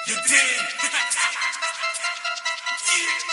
You did. Yeah.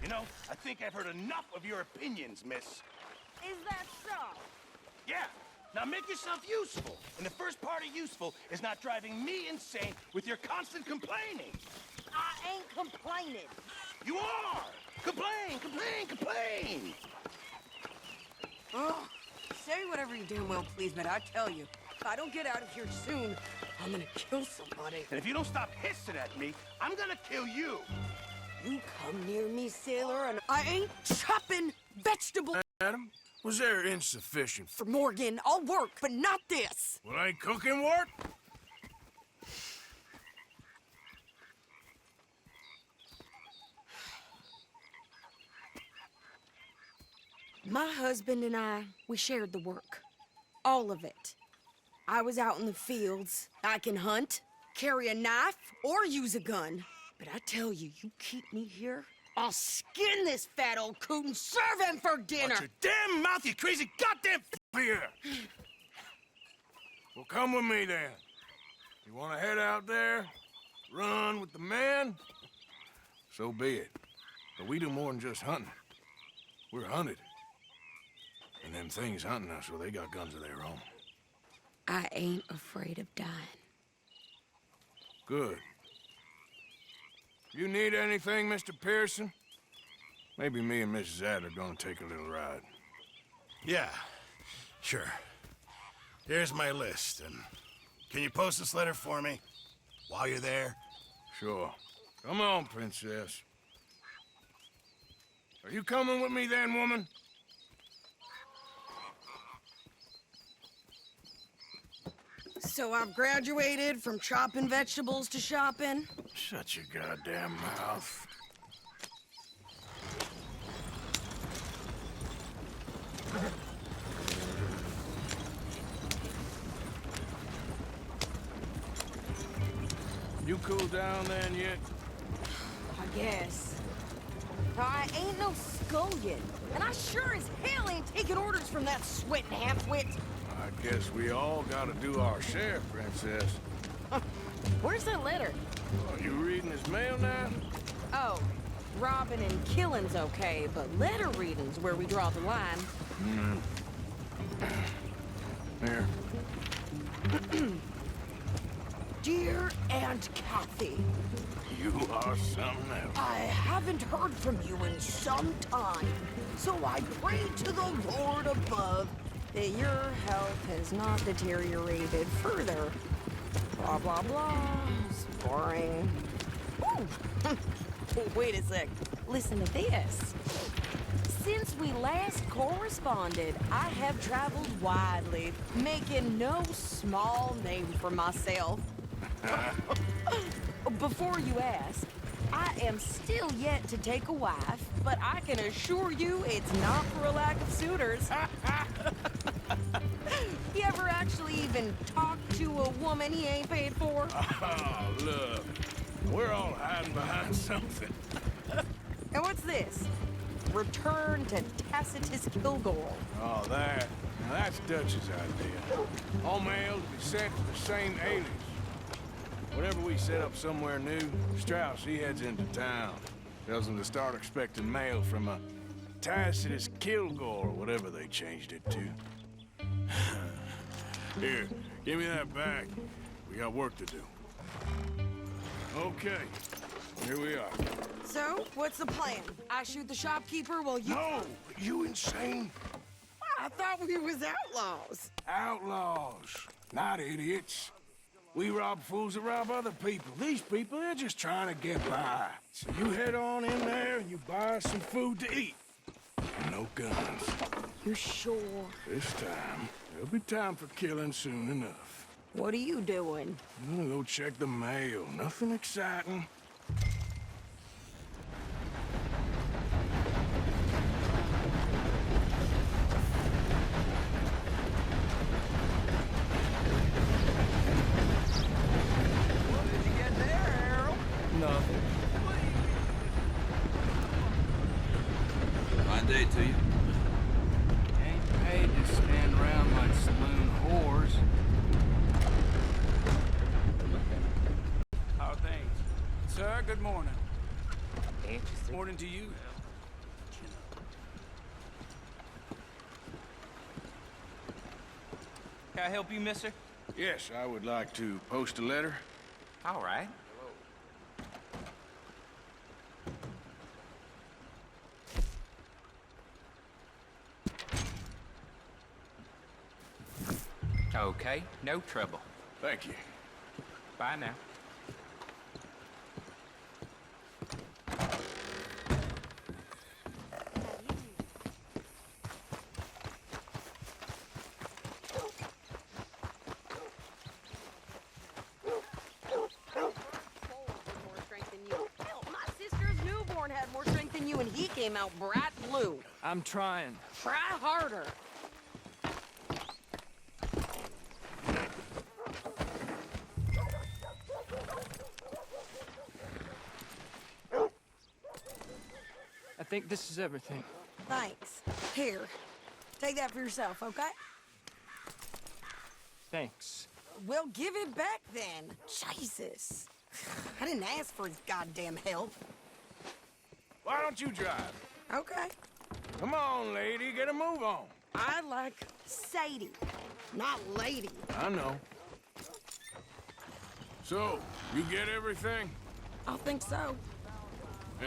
You know, I think I've heard enough of your opinions, miss. Is that so? Yeah. Now make yourself useful. And the first part of useful is not driving me insane with your constant complaining. I ain't complaining. You are! Complain, complain, complain! Oh, say whatever you damn well please, but I tell you, if I don't get out of here soon, I'm gonna kill somebody. And if you don't stop hissing at me, I'm gonna kill you. You come near me, sailor, and I ain't chopping vegetables. Madam, Was there insufficient For Morgan, I'll work, but not this. Well, ain't cooking work? My husband and I, we shared the work. All of it. I was out in the fields. I can hunt, carry a knife, or use a gun. But I tell you, you keep me here, I'll skin this fat old coot and serve him for dinner. Watch your damn mouth, you crazy goddamn Here. Well, come with me then. You want to head out there, run with the men? So be it. But we do more than just hunting. We're hunted. And them things hunting us, well, they got guns of their own. I ain't afraid of dying. Good. You need anything, Mr. Pearson? Maybe me and Mrs. Ad are gonna take a little ride. Yeah, sure. Here's my list, and can you post this letter for me while you're there? Sure. Come on, Princess. Are you coming with me then, woman? So I've graduated from chopping vegetables to shopping? Shut your goddamn mouth. You cooled down then yet? I guess. I ain't no scullion, and I sure as hell ain't taking orders from that sweating half-wit. I guess we all gotta do our share, Princess. Where's that letter? Are you reading his mail now? Oh, robbing and killing's okay, but letter reading's where we draw the line. Here. Dear Aunt Kathy, You are something else. I haven't heard from you in some time, so I pray to the Lord above that your health has not deteriorated further. Blah, blah, blah. It's boring. Ooh. Wait a sec. Listen to this. Since we last corresponded, I have traveled widely, making no small name for myself. Before you ask, I am still yet to take a wife, but I can assure you it's not for a lack of suitors. You ever actually even talk to a woman he ain't paid for? Oh, look. We're all hiding behind something. And what's this? Return to Tacitus Kilgore. Oh, that. Now that's Dutch's idea. All mail to be sent to the same alias. Whenever we set up somewhere new, Strauss, he heads into town. Tells them to start expecting mail from a Tacitus Kilgore, or whatever they changed it to. Here, give me that back. We got work to do. Okay, here we are. So, what's the plan? I shoot the shopkeeper while you... No! You insane? I thought we was outlaws. Outlaws, not idiots. We rob fools that rob other people. These people, they're just trying to get by. So you head on in there and you buy some food to eat. And no guns. You sure? This time, there'll be time for killing soon enough. What are you doing? I'm gonna go check the mail. Nothing exciting. Nothing. Fine day to you. Ain't paid to stand around like saloon whores. How are things? Sir, good morning. Interesting. Morning to you. Can I help you, mister? Yes, I would like to post a letter. All right. Okay, no trouble. Thank you. Bye now. came out bright blue. I'm trying. Try harder. I think this is everything. Thanks. Here, take that for yourself, okay? Thanks. Well, give it back then. Jesus. I didn't ask for his goddamn help. Why don't you drive? Okay. Come on, lady, get a move on. I like Sadie, not lady. I know. So, you get everything? I think so.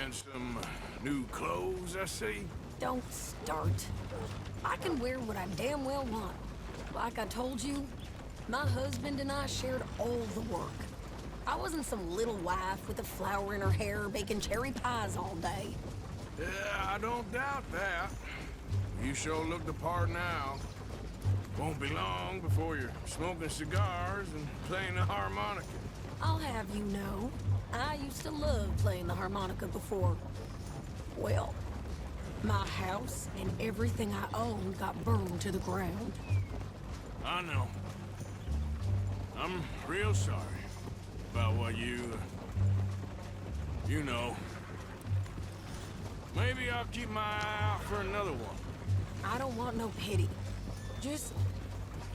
And some new clothes, I see? Don't start. I can wear what I damn well want. Like I told you, my husband and I shared all the work. I wasn't some little wife with a flower in her hair baking cherry pies all day. Yeah, I don't doubt that. You sure look the part now. Won't be long before you're smoking cigars and playing the harmonica. I'll have you know, I used to love playing the harmonica before. Well, my house and everything I owned got burned to the ground. I know. I'm real sorry about what you know. Maybe I'll keep my eye out for another one. I don't want no pity. Just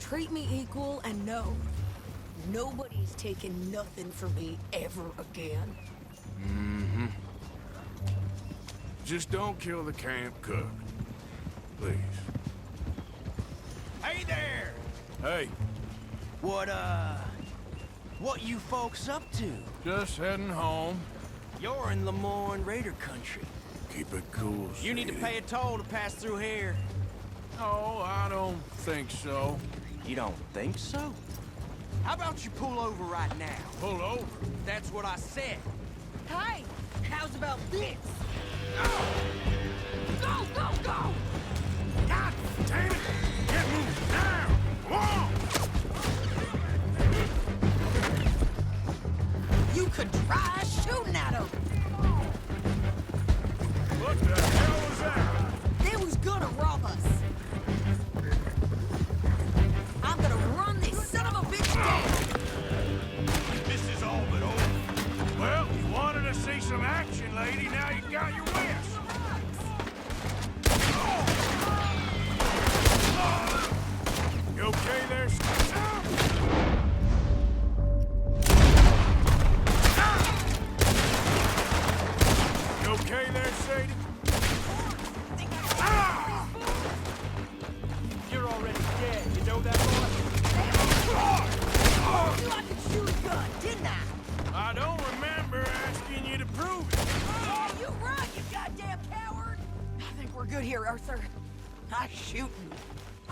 treat me equal and know nobody's taking nothing from me ever again. Mm-hmm. Just don't kill the camp cook. Please. Hey there! Hey, What you folks up to? just heading home. You're in Lemoyne Raider country. Keep it cool, You need to Shady. pay a toll to pass through here. No, I don't think so. You don't think so? How about you pull over right now? Pull over. That's what I said. Hey, how's about this? Go, go, go! God damn it! Get moving now! Come on! You could try shooting at him. What the hell was that? They was gonna rob us. I'm gonna run this son of a bitch down. This is all but over. Well, you wanted to see some action, lady. Now you got your wish. You okay there, You okay there, Shady? You're already dead. You know that, boy? I knew I could shoot a gun, didn't I? I don't remember asking you to prove it. Yeah, you run, you goddamn coward! I think we're good here, Arthur. I'm shooting.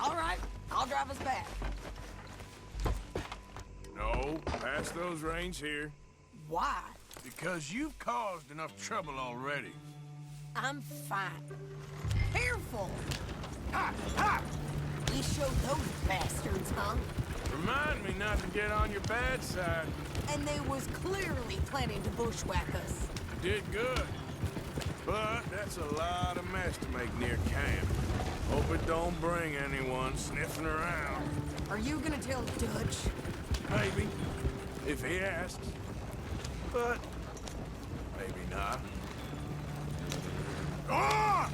All right, I'll drive us back. No, pass those reins here. Why? Because you've caused enough trouble already. I'm fine. Careful! Ha! Ha! We showed those bastards, huh? Remind me not to get on your bad side. And they was clearly planning to bushwhack us. You did good. But that's a lot of mess to make near camp. Hope it don't bring anyone sniffing around. Are you gonna tell Dutch? Maybe, if he asks. But maybe not. Go on!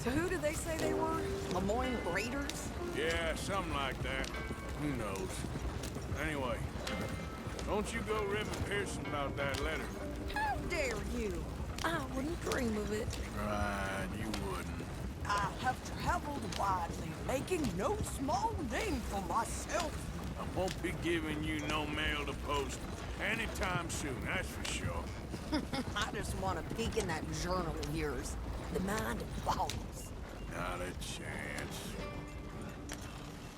So who did they say they were? Lemoyne Raiders? Yeah, something like that. Who knows? Anyway, don't you go ribbing Pearson about that letter. How dare you? I wouldn't dream of it. Right, you wouldn't. I have traveled widely, making no small name for myself. I won't be giving you no mail to post anytime soon, that's for sure. I just want to peek in that journal of yours. The mind of volumes. Not a chance.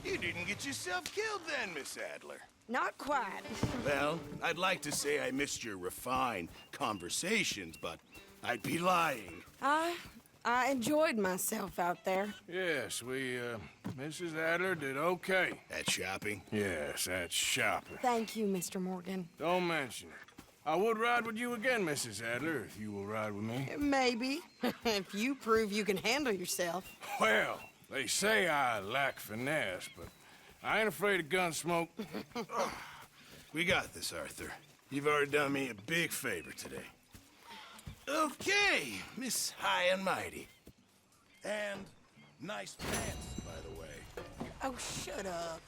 You didn't get yourself killed then, Miss Adler. Not quite. Well, I'd like to say I missed your refined conversations, but I'd be lying. I enjoyed myself out there. Yes, Mrs. Adler did okay. At shopping? Yes, that's shopping. Thank you, Mr. Morgan. Don't mention it. I would ride with you again, Mrs. Adler, if you will ride with me. Maybe. If you prove you can handle yourself. Well, they say I lack finesse, but I ain't afraid of gun smoke. We got this, Arthur. You've already done me a big favor today. Okay, Miss High and Mighty. And nice pants, by the way. Oh, shut up.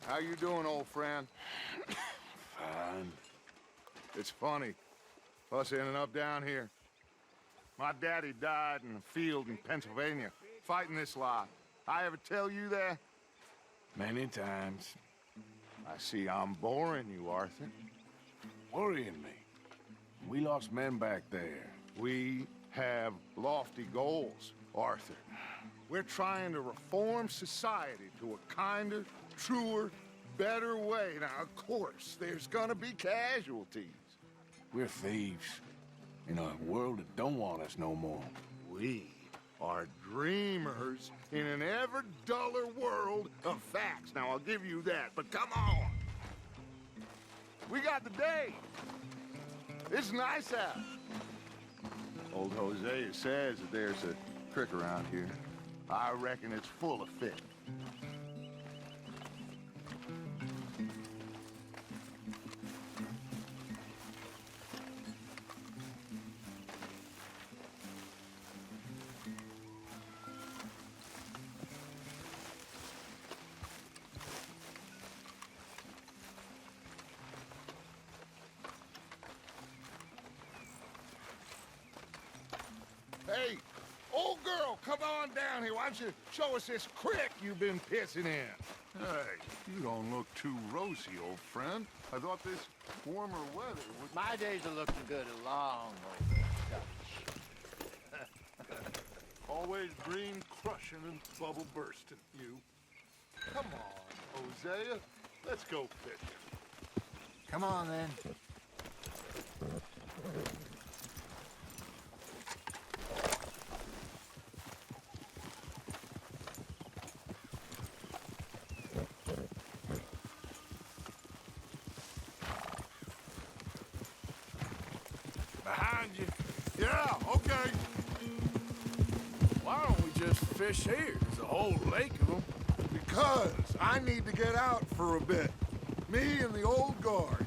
How you doing, old friend? Fine. It's funny, us ending up down here. My daddy died in a field in Pennsylvania, fighting this lot. I ever tell you that? Many times. I see I'm boring you, Arthur. Worrying me. We lost men back there. We have lofty goals, Arthur. We're trying to reform society to a kinder, truer, better way. Now, of course, there's gonna be casualties. We're thieves in a world that don't want us no more. We are dreamers in an ever duller world of facts. Now, I'll give you that, but come on. We got the day. It's nice out. Old Hosea says that there's a creek around here. I reckon it's full of fish. Hey, old girl, come on down here. Why don't you show us this creek you've been pissing in? Hey, you don't look too rosy, old friend. I thought this warmer weather would... My days are looking good along over Dutch. Always green crushing and bubble bursting, you. Come on, Hosea. Let's go fishing. Come on, then. Behind you. Yeah, okay. Why don't we just fish here? There's a whole lake of them. Because I need to get out for a bit. Me and the old guard.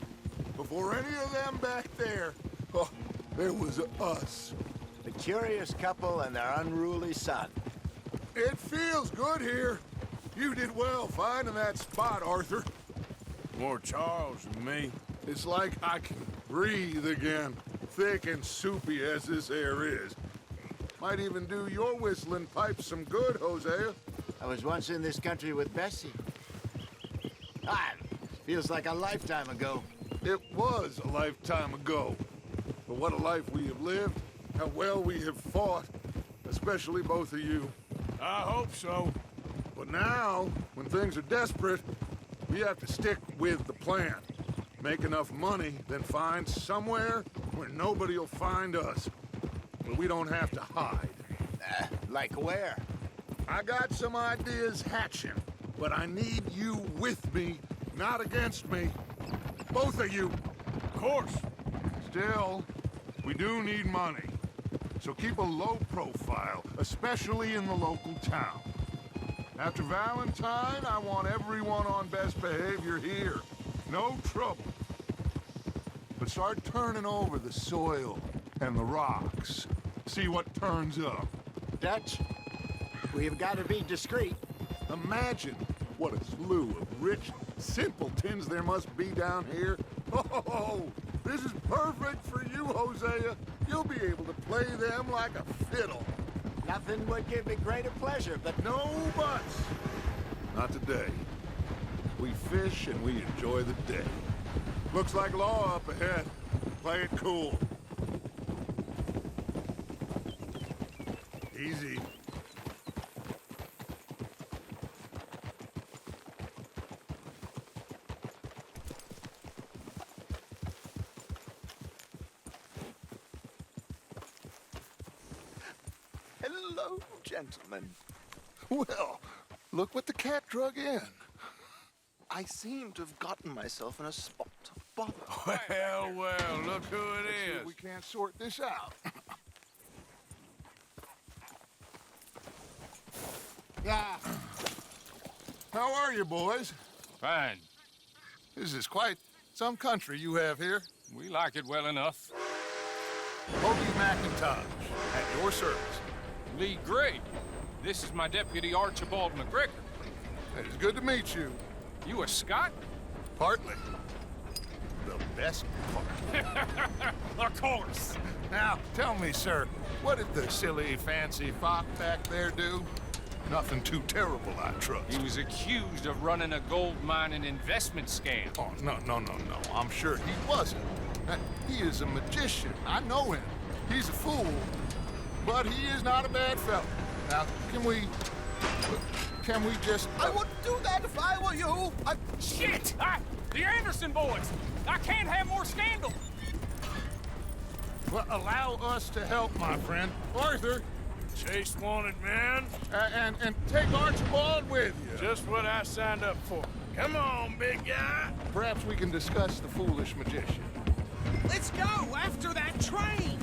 Before any of them back there, oh, there was us. The curious couple and their unruly son. It feels good here. You did well finding that spot, Arthur. More Charles than me. It's like I can breathe again, thick and soupy as this air is. Might even do your whistling pipes some good, Hosea. I was once in this country with Bessie. Ah, feels like a lifetime ago. It was a lifetime ago. But what a life we have lived, how well we have fought, especially both of you. I hope so. But now, when things are desperate, we have to stick with the plan. Make enough money, then find somewhere where nobody will find us. Where we don't have to hide. Like where? I got some ideas hatching, but I need you with me, not against me. Both of you. Of course. Still, we do need money. So keep a low profile, especially in the local town. After Valentine, I want everyone on best behavior here. No trouble. But start turning over the soil and the rocks. See what turns up. Dutch, we've got to be discreet. Imagine what a slew of rich simpletons there must be down here. Oh, this is perfect for you, Hosea. You'll be able to play them like a fiddle. Nothing would give me greater pleasure, but No buts. Not today. We fish and we enjoy the day. Looks like law up ahead. Play it cool. Easy. Hello, gentlemen. Well, look what the cat drug in. I seem to have gotten myself in a spot of bother. Well, look who it is. We can't sort this out. Yeah. How are you, boys? Fine. This is quite some country you have here. We like it well enough. Hoagie McIntosh, at your service. Lee Gray. This is my deputy Archibald McGregor. It is good to meet you. You a Scot? Partly. The best part. Of course. Now, tell me, sir, what did the silly, fancy fop back there do? Nothing too terrible, I trust. He was accused of running a gold mining investment scam. Oh, no. I'm sure he wasn't. He is a magician. I know him. He's a fool, but he is not a bad fellow. Now, can we just... I wouldn't do that if I were you. Shit! The Anderson boys! I can't have more scandal! Well, allow us to help, my friend. Arthur, Chase wanted, man. and take Archibald with you. Just what I signed up for. Come on, big guy. Perhaps we can discuss the foolish magician. Let's go after that train.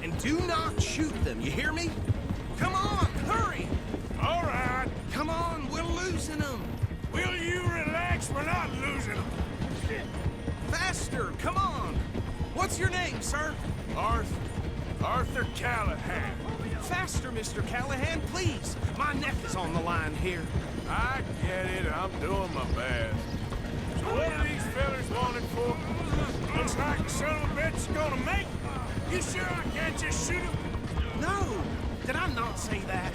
And do not shoot them, you hear me? Come on, hurry. All right. Come on, we're losing them. Will you relax? We're not losing them. Faster, come on. What's your name, sir? Arthur Callahan. Faster, Mr. Callahan, please. My neck is on the line here. I get it. I'm doing my best. So what are these fellas wanted for? Looks like the son of a bitch is gonna make. You sure I can't just shoot him? No, did I not say that?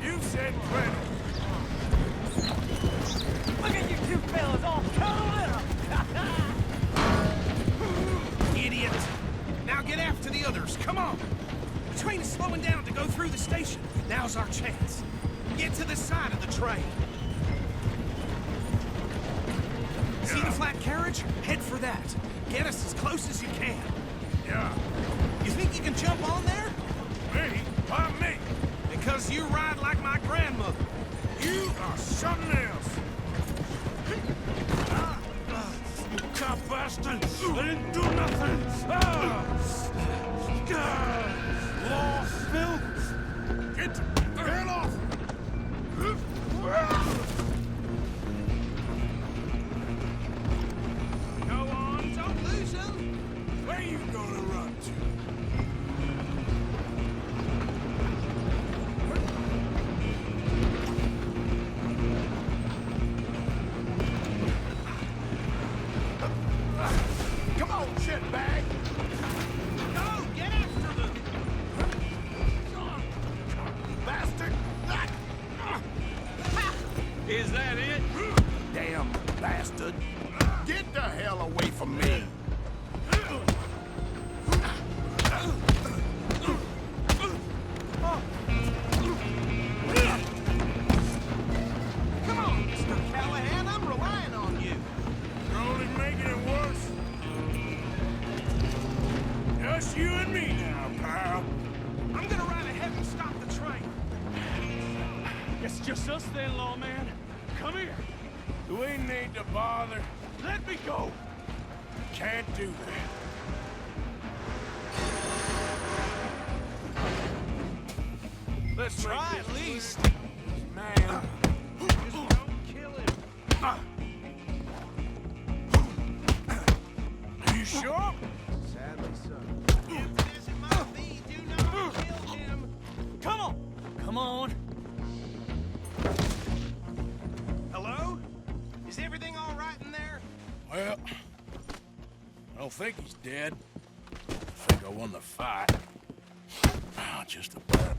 You've said plenty. Look at you two fellas all cuddled up! Idiot. Now get after the others, come on. The train is slowing down to go through the station. Now's our chance. Get to the side of the train. See the flat carriage? Head for that. Get us as close as you can. Yeah. You think you can jump on there? Me? Why me? Because you ride like my grandmother. You are something else. You cop bastard! I didn't do nothing! Lost, Phil! Get the hell off! Go on, don't lose him. Where you gonna run to? Come on, shitbag! Go, get after them. Bastard! Is that it? Damn bastard! Get the hell away from me! Come on, Mr. Callahan, I'm relying on you. You're only making it worse. Just you and me now, pal. I'm gonna ride ahead and stop the train. It's just us then, lawman. Come here. Do we need to bother? Let me go. Can't do that. Let's Try make at this least. quick. Man. Just don't kill him. You sure? Sadly so. If it isn't my fee, do not kill him. Come on. Come on. Hello? Is everything all right in there? Well, I don't think he's dead. I think I won the fight. Just about.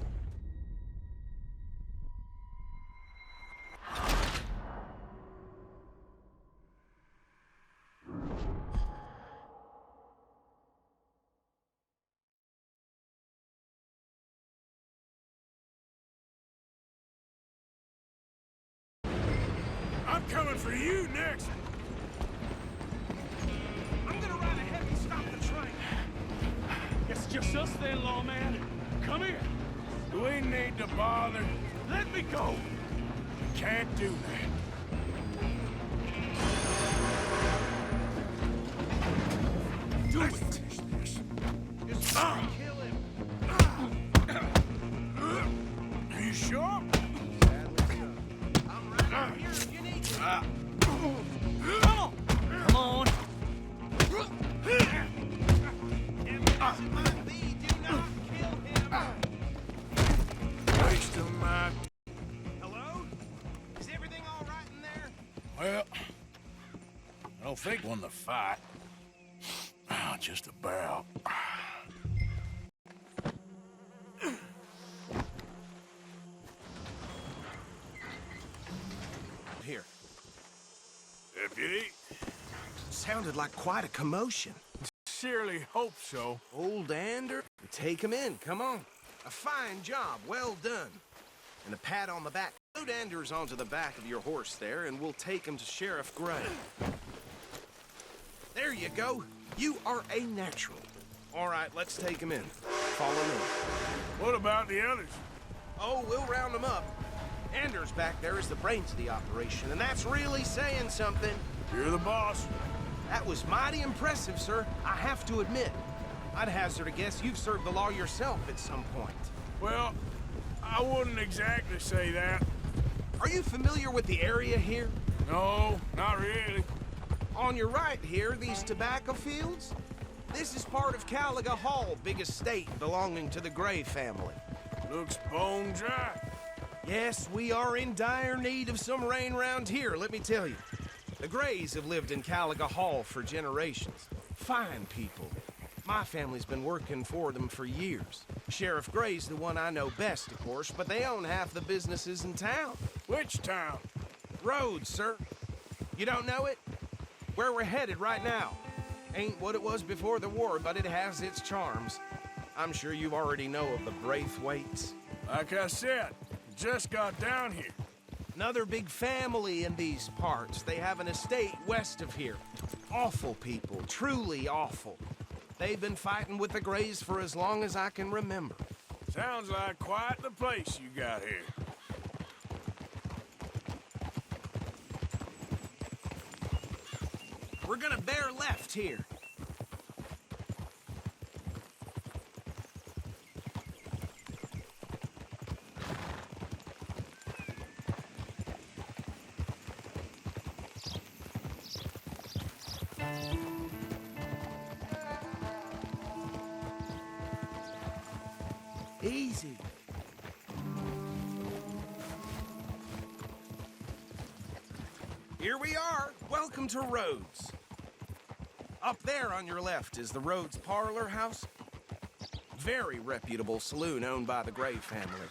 coming for you next. I'm gonna ride ahead and stop the train. It's just us then, lawman. Come here. We need to bother. Let me go. Can't do that. Do it. Just kill him. Are you sure? I'm right here if you need me. Come on. Come on. Lee, do not kill him. Waste of my... Hello? Is everything all right in there? Well, I don't think won the fight. Just about. Here. Deputy? Sounded like quite a commotion. Sincerely hope so. Old Ander? Take him in, come on. A fine job, well done. And a pat on the back. Load Anders onto the back of your horse there, and we'll take him to Sheriff Gray. There you go. You are a natural. All right, let's take him in. Follow me. What about the others? Oh, we'll round them up. Anders back there is the brains of the operation, and that's really saying something. You're the boss. That was mighty impressive, sir. I have to admit. I'd hazard a guess you've served the law yourself at some point. Well, I wouldn't exactly say that. Are you familiar with the area here? No, not really. On your right here, these tobacco fields? This is part of Caliga Hall, big estate belonging to the Gray family. Looks bone dry. Yes, we are in dire need of some rain round here, let me tell you. The Grays have lived in Caliga Hall for generations. Fine people. My family's been working for them for years. Sheriff Gray's the one I know best, of course, but they own half the businesses in town. Which town? Rhodes, sir. You don't know it? Where we're headed right now. Ain't what it was before the war, but it has its charms. I'm sure you already know of the Braithwaites. Like I said, just got down here. Another big family in these parts. They have an estate west of here. Awful people, truly awful. They've been fighting with the Grays for as long as I can remember. Sounds like quite the place you got here. We're gonna bear left here. Easy. Here we are. Welcome to Rhodes. Up there on your left is the Rhodes Parlor House. Very reputable saloon owned by the Gray family.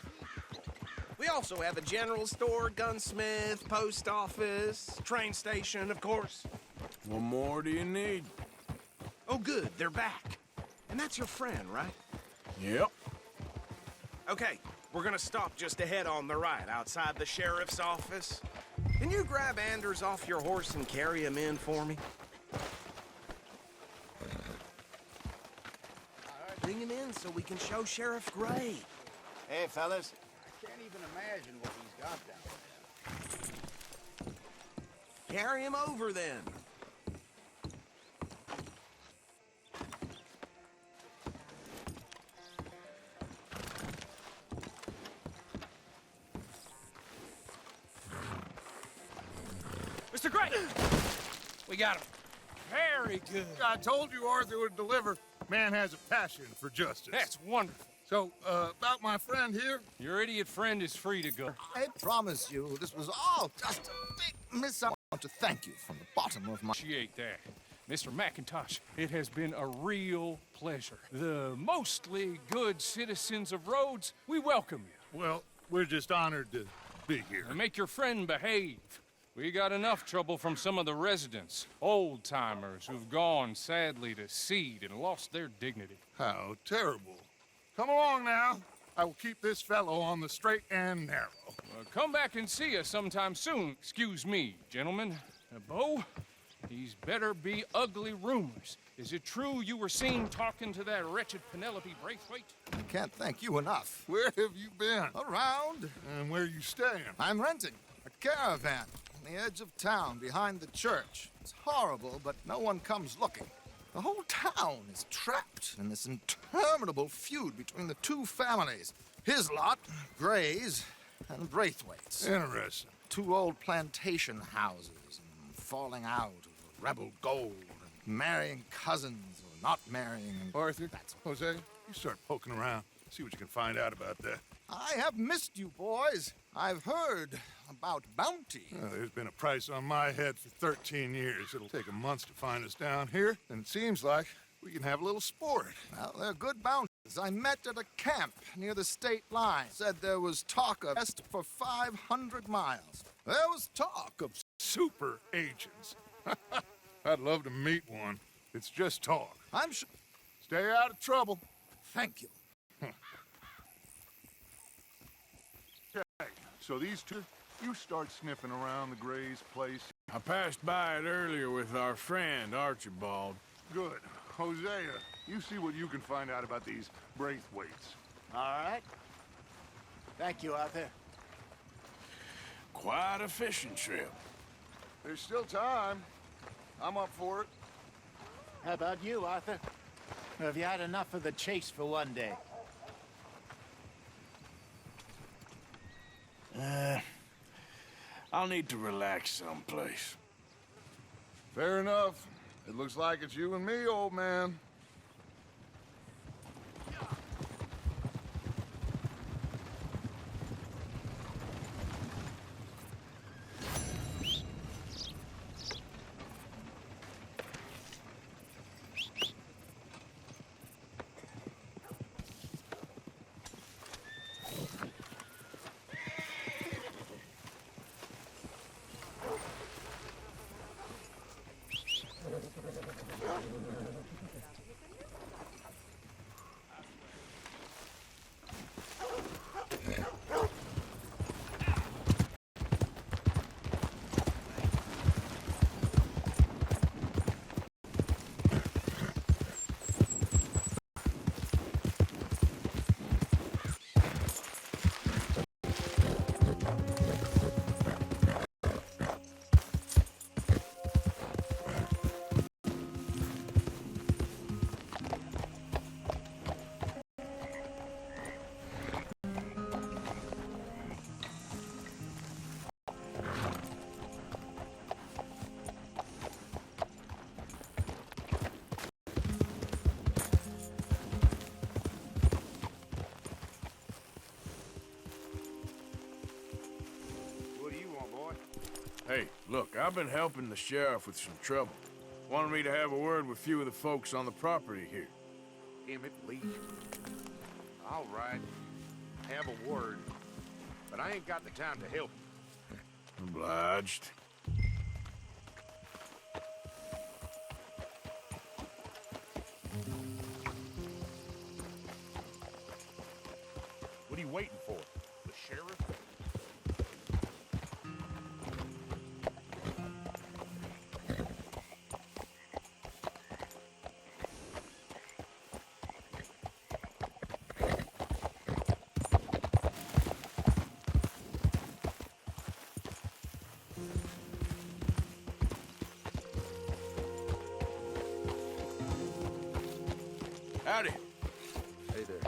We also have a general store, gunsmith, post office, train station, of course. What more do you need? Oh, good. They're back. And that's your friend, right? Yep. Okay, we're gonna stop just ahead on the right, outside the sheriff's office. Can you grab Anders off your horse and carry him in for me? Bring him in so we can show Sheriff Gray. Hey, fellas. I can't even imagine what he's got down there. Carry him over, then. Mr. Gray! We got him. Very good. I told you Arthur would deliver. Man has a passion for justice. That's wonderful. So, about my friend here? Your idiot friend is free to go. I promise you, this was all just a big misunderstanding. I want to thank you from the bottom of my... Appreciate that. Mr. McIntosh, it has been a real pleasure. The mostly good citizens of Rhodes, we welcome you. Well, we're just honored to be here. And make your friend behave. We got enough trouble from some of the residents, old-timers who've gone, sadly, to seed and lost their dignity. How terrible. Come along now. I will keep this fellow on the straight and narrow. Come back and see us sometime soon. Excuse me, gentlemen. Bo, these better be ugly rumors. Is it true you were seen talking to that wretched Penelope Braithwaite? I can't thank you enough. Where have you been? Around. And where you staying? I'm renting a caravan on the edge of town behind the church. It's horrible, but no one comes looking. The whole town is trapped in this interminable feud between the two families. His lot, Gray's, and Braithwaite's. Interesting. Two old plantation houses and falling out over rebel gold and marrying cousins or not marrying. Arthur, Jose, you start poking around. See what you can find out about that. I have missed you, boys. I've heard about bounty. Well, there's been a price on my head for 13 years. It'll take a month to find us down here, and it seems like we can have a little sport. Well, they're good bounties. I met at a camp near the state line. Said there was talk of west for 500 miles. There was talk of... Super agents. I'd love to meet one. It's just talk. I'm sure... Stay out of trouble. Thank you. Okay, so these two, you start sniffing around the Gray's place. I passed by it earlier with our friend, Archibald. Good. Hosea, you see what you can find out about these Braithwaites. All right. Thank you, Arthur. Quite a fishing trip. There's still time. I'm up for it. How about you, Arthur? Or have you had enough of the chase for one day? I'll need to relax someplace. Fair enough. It looks like it's you and me, old man. Hey, look, I've been helping the sheriff with some trouble. Wanted me to have a word with a few of the folks on the property here. Emmett Lee. All right. Have a word. But I ain't got the time to help. Obliged. What are you waiting for? The sheriff? Howdy. Hey there.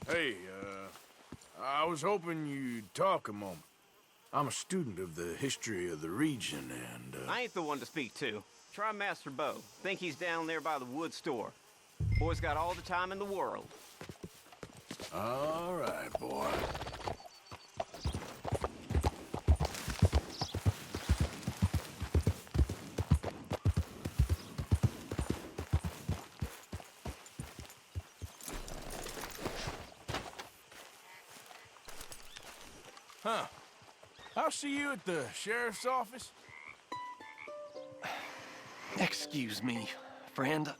Hey, I was hoping you'd talk a moment. I'm a student of the history of the region, and, I ain't the one to speak to. Try Master Bo. Think he's down there by the wood store. Boy's got all the time in the world. All right, boy. Huh. I'll see you at the sheriff's office. Excuse me, friend.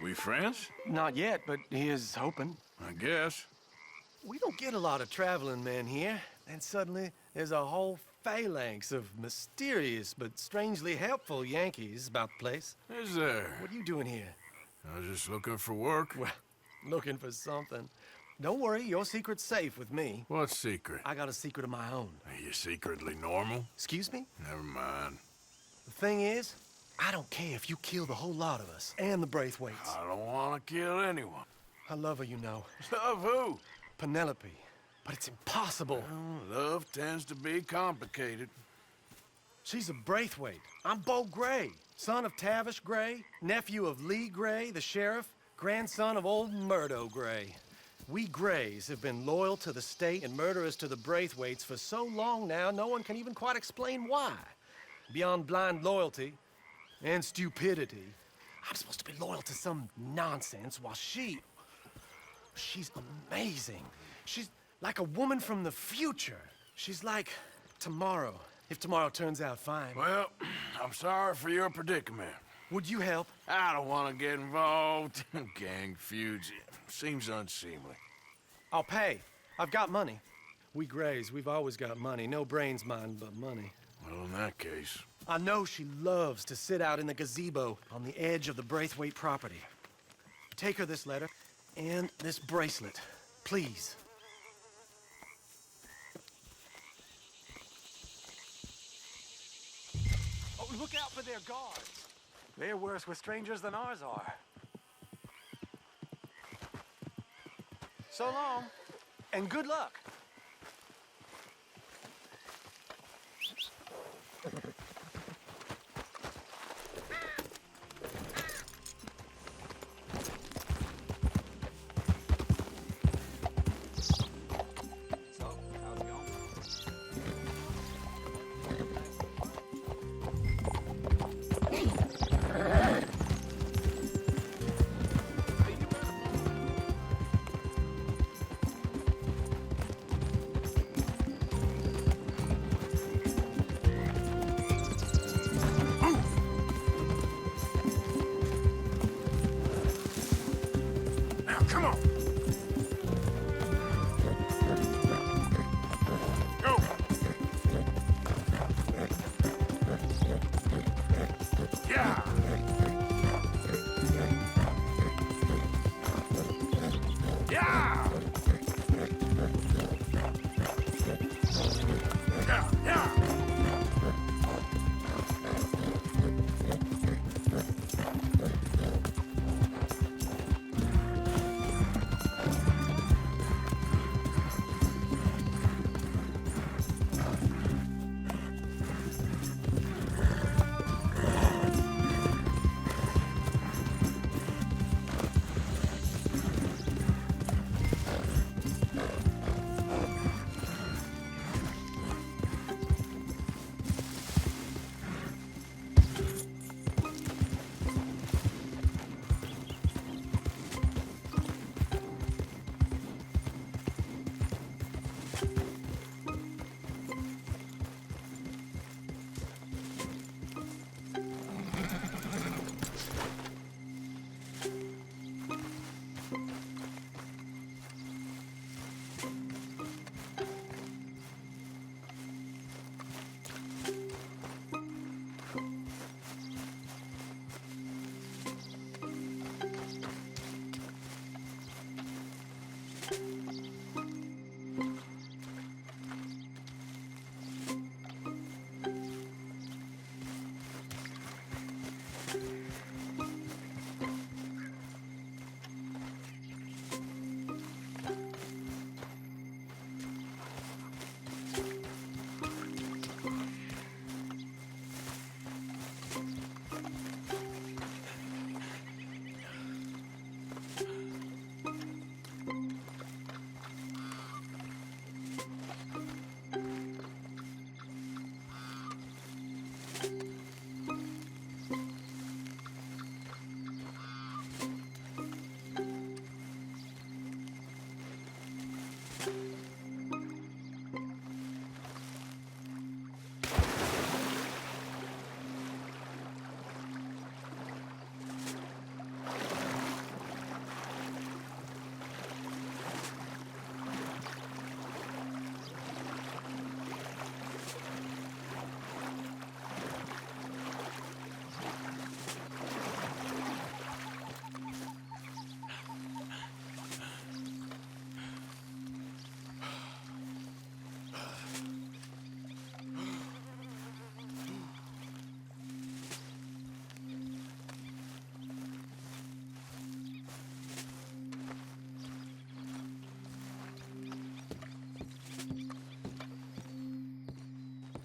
We friends? Not yet, but he is hoping. I guess. We don't get a lot of traveling men here, and suddenly there's a whole phalanx of mysterious but strangely helpful Yankees about the place. Is there? What are you doing here? I was just looking for work. Well, looking for something. Don't worry, your secret's safe with me. What secret? I got a secret of my own. Are you secretly normal? Excuse me? Never mind. The thing is, I don't care if you kill the whole lot of us, and the Braithwaites. I don't want to kill anyone. I love her, you know. Love who? Penelope. But it's impossible. Well, love tends to be complicated. She's a Braithwaite. I'm Bo Gray, son of Tavish Gray, nephew of Lee Gray, the sheriff, grandson of old Murdo Gray. We Grays have been loyal to the state and murderers to the Braithwaites for so long now, no one can even quite explain why. Beyond blind loyalty and stupidity, I'm supposed to be loyal to some nonsense while she's amazing. She's like a woman from the future. She's like tomorrow, if tomorrow turns out fine. Well, I'm sorry for your predicament. Would you help? I don't want to get involved. Gang feuds. Seems unseemly. I'll pay. I've got money. We Grays, we've always got money. No brains, mind, but money. Well, in that case... I know she loves to sit out in the gazebo on the edge of the Braithwaite property. Take her this letter and this bracelet, please. Oh, look out for their guards. They're worse with strangers than ours are. So long, and good luck.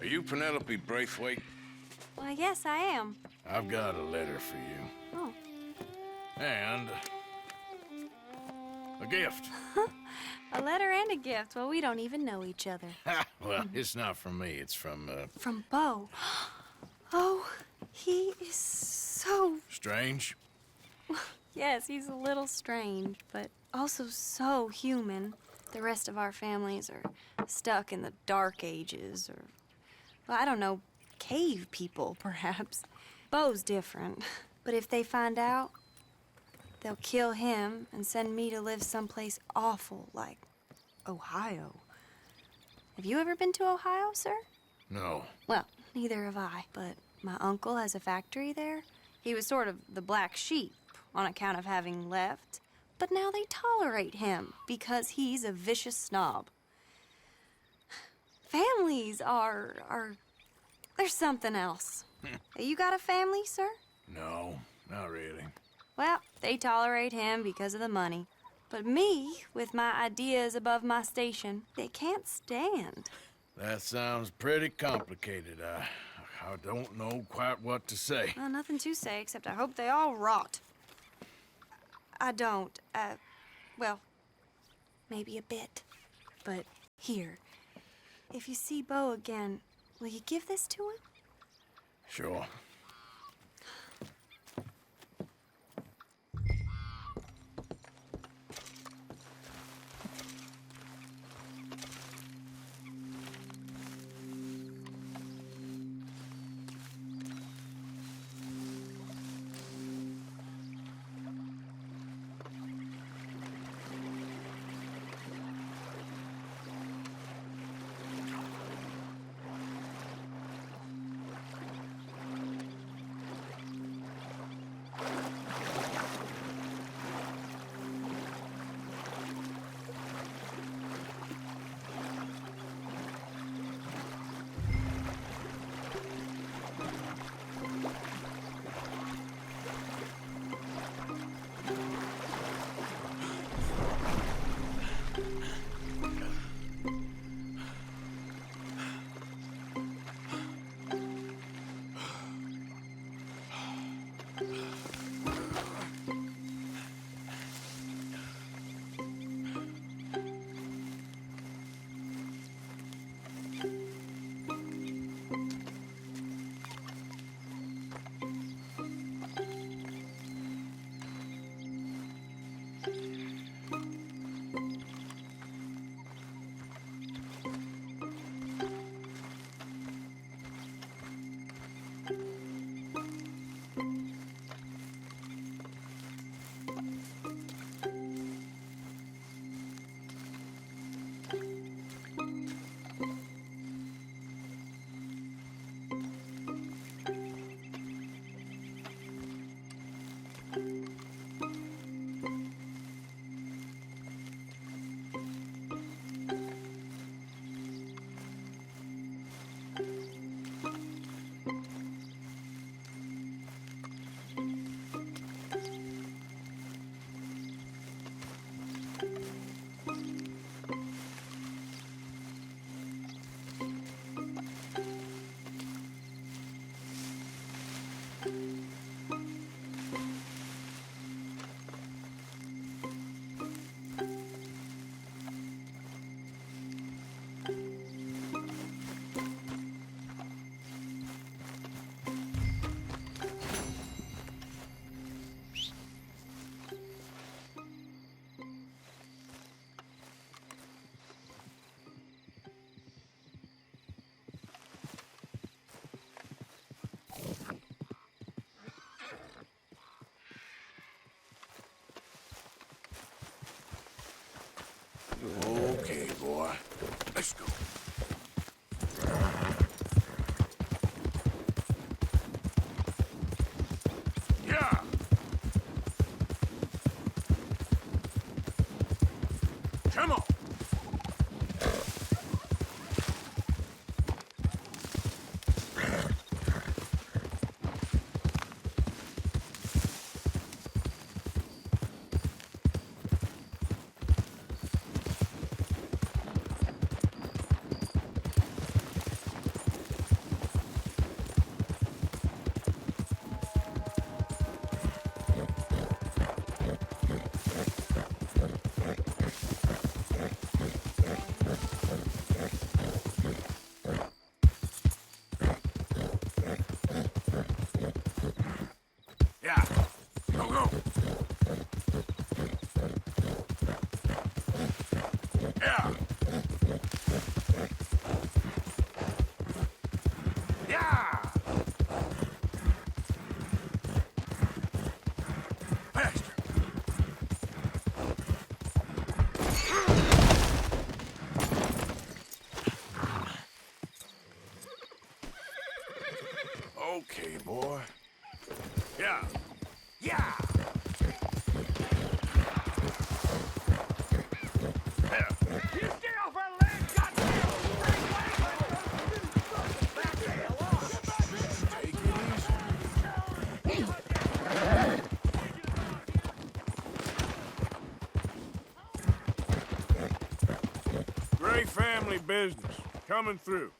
Are you Penelope Braithwaite? Well, yes, I am. I've got a letter for you. Oh. And a gift. A letter and a gift. Well, we don't even know each other. Well, it's not from me. It's from, From Beau. Oh, he is so... Strange? Yes, he's a little strange, but also so human. The rest of our families are stuck in the Dark Ages, or, well, I don't know, cave people, perhaps. Beau's different, but if they find out, they'll kill him and send me to live someplace awful like Ohio. Have you ever been to Ohio, sir? No. Well, neither have I, but my uncle has a factory there. He was sort of the black sheep on account of having left, but now they tolerate him because he's a vicious snob. Families there's something else. You got a family, sir? No, not really. Well, they tolerate him because of the money. But me, with my ideas above my station, they can't stand. That sounds pretty complicated. I don't know quite what to say. Well, nothing to say, except I hope they all rot. I don't, well, maybe a bit. But here, if you see Beau again, will you give this to him? Sure. Okay, boy. Let's go. Yeah! Come on! Yeah. Go, go. Yeah. Yeah. Faster. Okay, boy. Yeah. Yeah. Yeah. You stay off our land, goddamn! Back the hell off! Take it easy. Great family business. Coming through.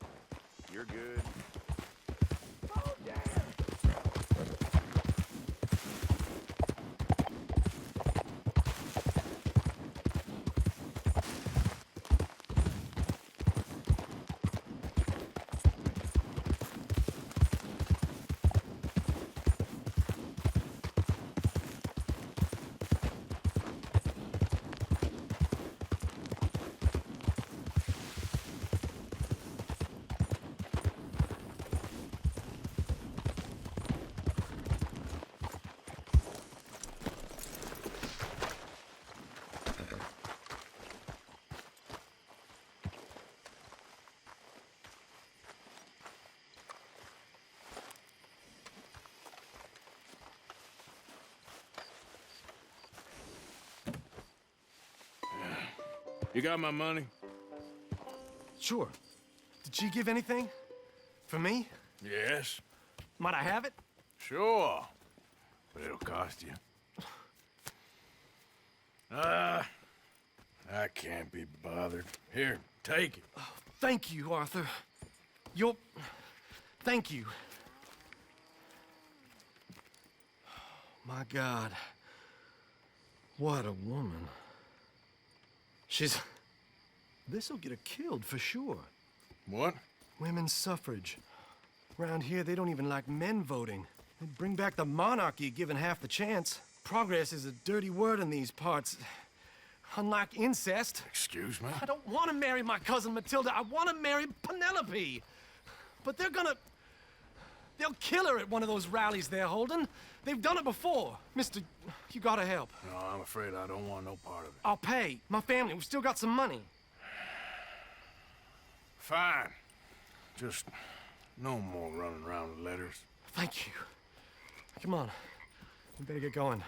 You're good. You got my money? Sure. Did she give anything? For me? Yes. Might I have it? Sure. But it'll cost you. I can't be bothered. Here, take it. Oh, thank you, Arthur. Thank you. My God. What a woman. This'll get her killed for sure. What? Women's suffrage. Around here, they don't even like men voting. They'd bring back the monarchy given half the chance. Progress is a dirty word in these parts. Unlike incest. Excuse me? I don't want to marry my cousin Matilda. I want to marry Penelope. But they'll kill her at one of those rallies they're holding. They've done it before. Mister, you gotta help. No, I'm afraid I don't want no part of it. I'll pay. My family, we've still got some money. Fine. Just no more running around with letters. Thank you. Come on. We better get going.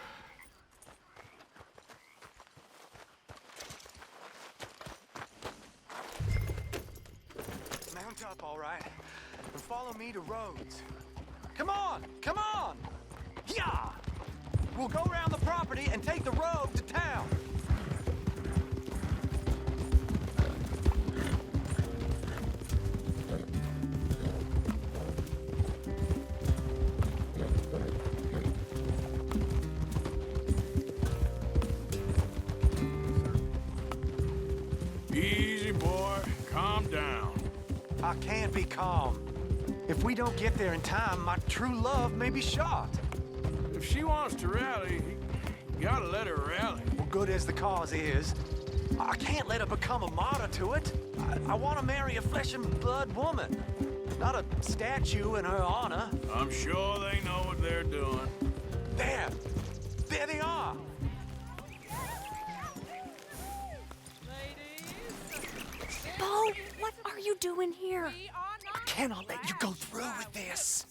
Mount up, all right? And follow me to Rhodes. Come on! Come on! Yeah! We'll go around the property and take the road to town. Easy, boy. Calm down. I can't be calm. If we don't get there in time, my true love may be shot. If she wants to rally, you gotta let her rally. Well, good as the cause is, I can't let her become a martyr to it. I want to marry a flesh and blood woman, not a statue in her honor. I'm sure they know what they're doing. There they are. Bo, what are you doing here? I cannot let you go through with this.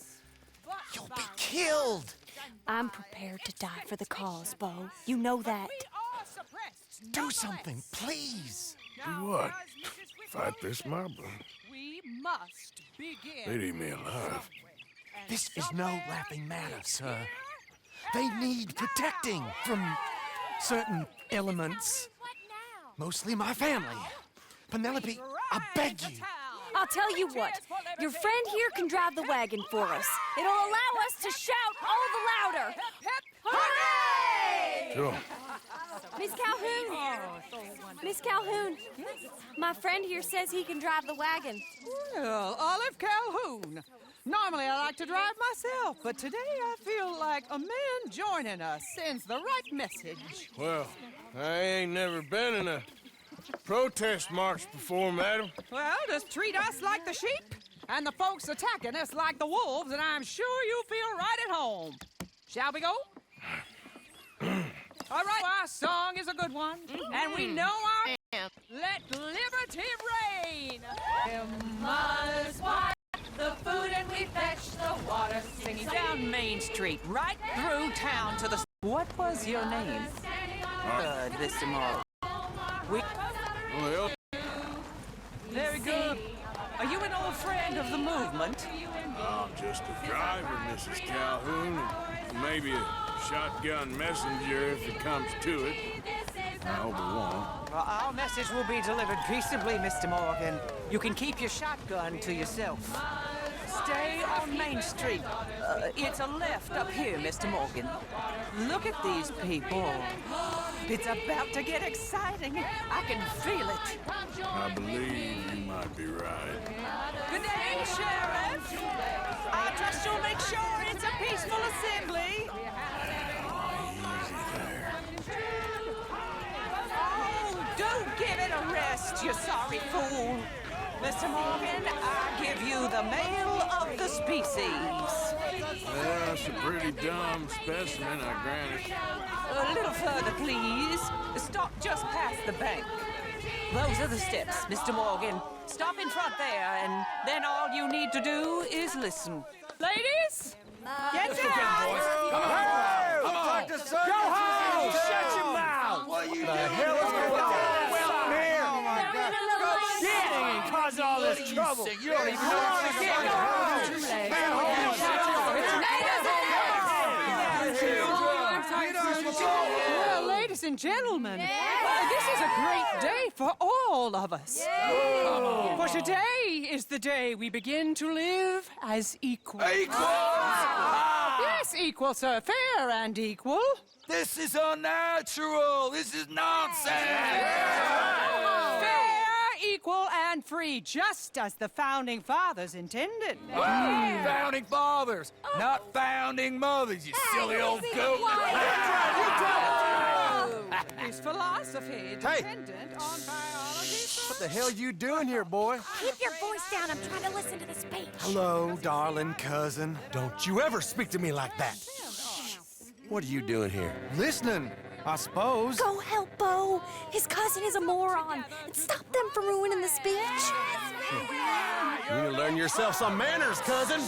You'll be killed. I'm prepared to die for the cause, Bo. You know that. Do something, please. Do what? Fight this mob? We must begin. They'd eat me alive. This is no laughing matter, sir. They need protecting from certain elements. Mostly my family. Penelope, I beg you. I'll tell you what. Your friend here can drive the wagon for us. It'll allow us to shout all the louder. Hooray! Sure. Miss Calhoun! Miss Calhoun! My friend here says he can drive the wagon. Well, Olive Calhoun, Normally I like to drive myself, but today I feel like a man joining us sends the right message. Well, I ain't never been in a protest march before, madam. Well, just treat us like the sheep, and the folks attacking us like the wolves, and I'm sure you feel right at home. Shall we go? All right, our song is a good one, and we know our... Let liberty reign! Mothers wipe the food and we fetch the water. Singing down Main Street, right through town to the... What was your name? Mr. Morrow. Well, very good. Are you an old friend of the movement? I'm just a driver, Mrs. Calhoun, and maybe a shotgun messenger if it comes to it. I hope it won't. Well, our message will be delivered peaceably, Mr. Morgan. You can keep your shotgun to yourself. Stay on Main Street. It's a left up here, Mr. Morgan. Look at these people. It's about to get exciting. I can feel it. I believe you might be right. Good day, Sheriff. I trust you'll make sure it's a peaceful assembly. Oh, don't give it a rest, you sorry fool. Mr. Morgan, I give you the male of the species. Yeah, that's a pretty dumb specimen, I grant it. A little further, please. Stop just past the bank. Those are the steps, Mr. Morgan. Stop in front there, and then all you need to do is listen. Ladies, get down! Come on! Come on! Go home! Shut your mouth! What are you doing? The hell is going on? Well, here! Oh, my God. Go shit! And causing all this trouble. You don't even know what to get. Go Well, ladies and gentlemen, this is a great day for all of us. For today is the day we begin to live as equals. Yes, equal, sir. Fair and equal. This is unnatural. This is nonsense. Fair, equal, and free, just as the Founding Fathers intended. Founding fathers, not founding mothers, you silly old goat. His philosophy dependent on biology. What the hell you doing here, boy? Keep your voice down. I'm trying to listen to the speech. Hello, darling cousin. Don't you ever speak to me like that. What are you doing here? Listening, I suppose. Go help Bo. His cousin is a moron. And stop them from ruining the speech. You need to learn yourself some manners, cousin.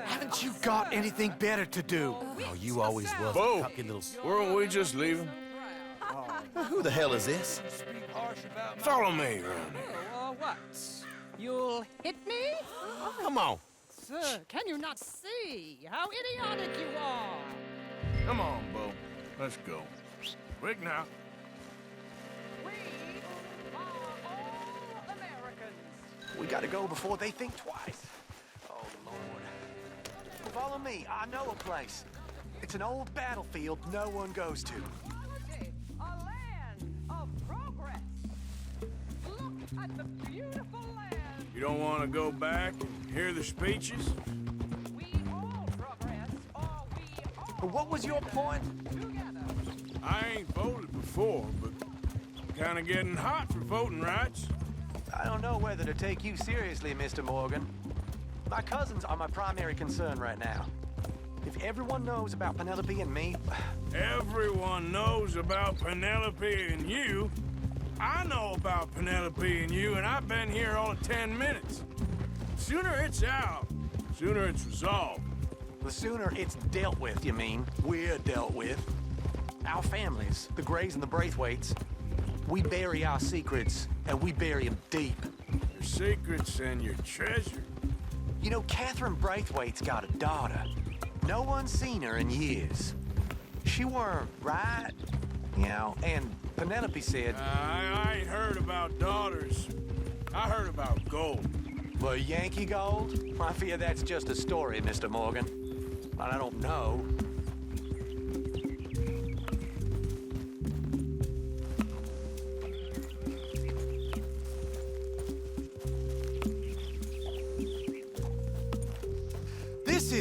Haven't you got anything better to do? Oh, you always was Bo, a cocky little... weren't we just leaving? Who the hell is this? Follow me around here. What? You'll hit me? Come on. Sir, can you not see how idiotic you are? Come on, Bo. Let's go. Quick now. We are all Americans. We gotta go before they think twice. Oh, Lord. Follow me. I know a place. It's an old battlefield no one goes to. A land of progress. Look at the beautiful land. You don't want to go back and hear the speeches? We all progress, or we all What was your point? together. I ain't voted before, but kind of getting hot for voting rights. I don't know whether to take you seriously, Mr. Morgan. My cousins are my primary concern right now. If everyone knows about Penelope and me... Everyone knows about Penelope and you. I know about Penelope and you, and I've been here all of 10 minutes. Sooner it's out, sooner it's resolved. The sooner it's dealt with, you mean? We're dealt with. Our families, the Grays and the Braithwaites, we bury our secrets, and we bury them deep. Your secrets and your treasure. You know, Catherine Braithwaite's got a daughter. No one's seen her in years. She weren't right, you know, and Penelope said... I ain't heard about daughters. I heard about gold. Well, Yankee gold? I fear that's just a story, Mr. Morgan. I don't know.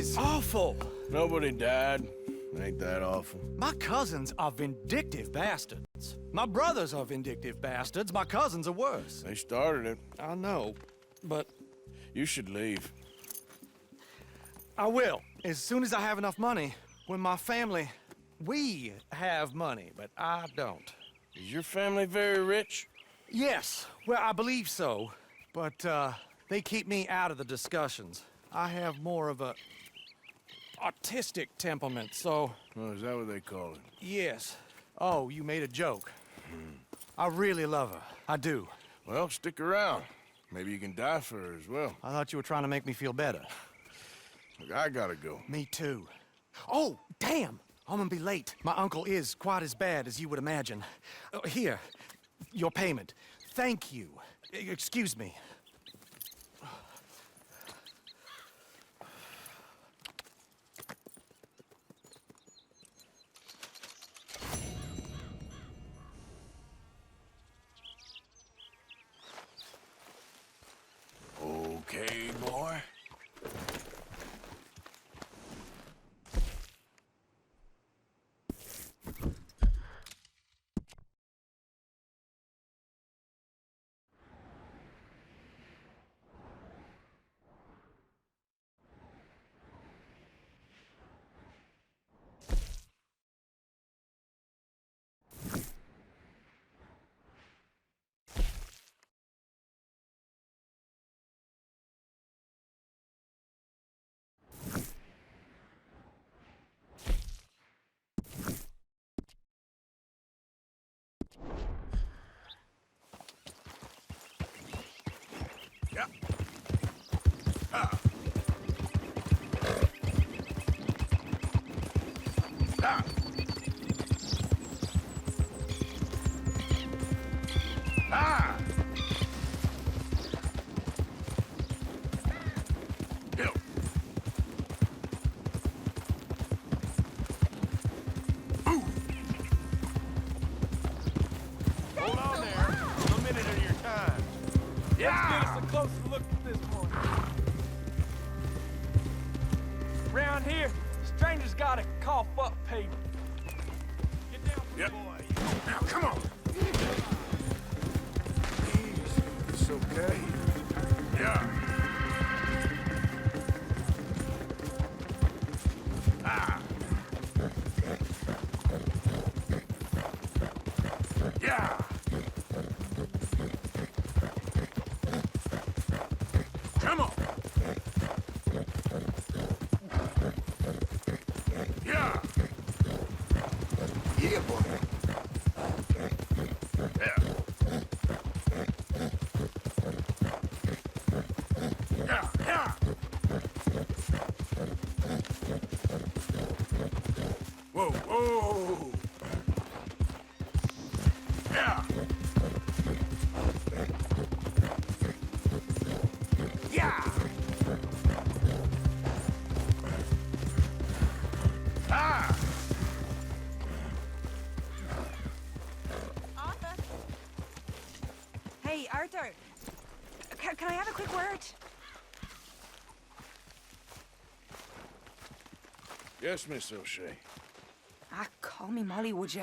is awful. Nobody died. Ain't that awful? My cousins are vindictive bastards. My brothers are vindictive bastards. My cousins are worse. They started it. I know, but... You should leave. I will, as soon as I have enough money. When my family... We have money, but I don't. Is your family very rich? Yes, well, I believe so. But, they keep me out of the discussions. I have more of a... artistic temperament, so... Oh, is that what they call it? Yes. Oh, you made a joke. I really love her. I do. Well, stick around. Maybe you can die for her as well. I thought you were trying to make me feel better. Look, I gotta go. Me too. Oh, damn! I'm gonna be late. My uncle is quite as bad as you would imagine. Here, your payment. Thank you. Excuse me. Okay, boy. Yeah. Ah. Ah. Ah. Yo. Ooh. Hold on there. A minute of your time. Yeah. Let's get us a closer look at this point. Round here, strangers gotta cough up payment. Get down, Yep. boy. Now, come on. It's okay. Yeah. Ah. Yeah. Come on. Yeah. Yeah, boy. Yeah. Yeah, yeah. Whoa, whoa. Yeah. Yeah. Ah. Arthur. Hey, Arthur. Can I have a quick word? Yes, Miss O'Shea. Ah, call me Molly, would you?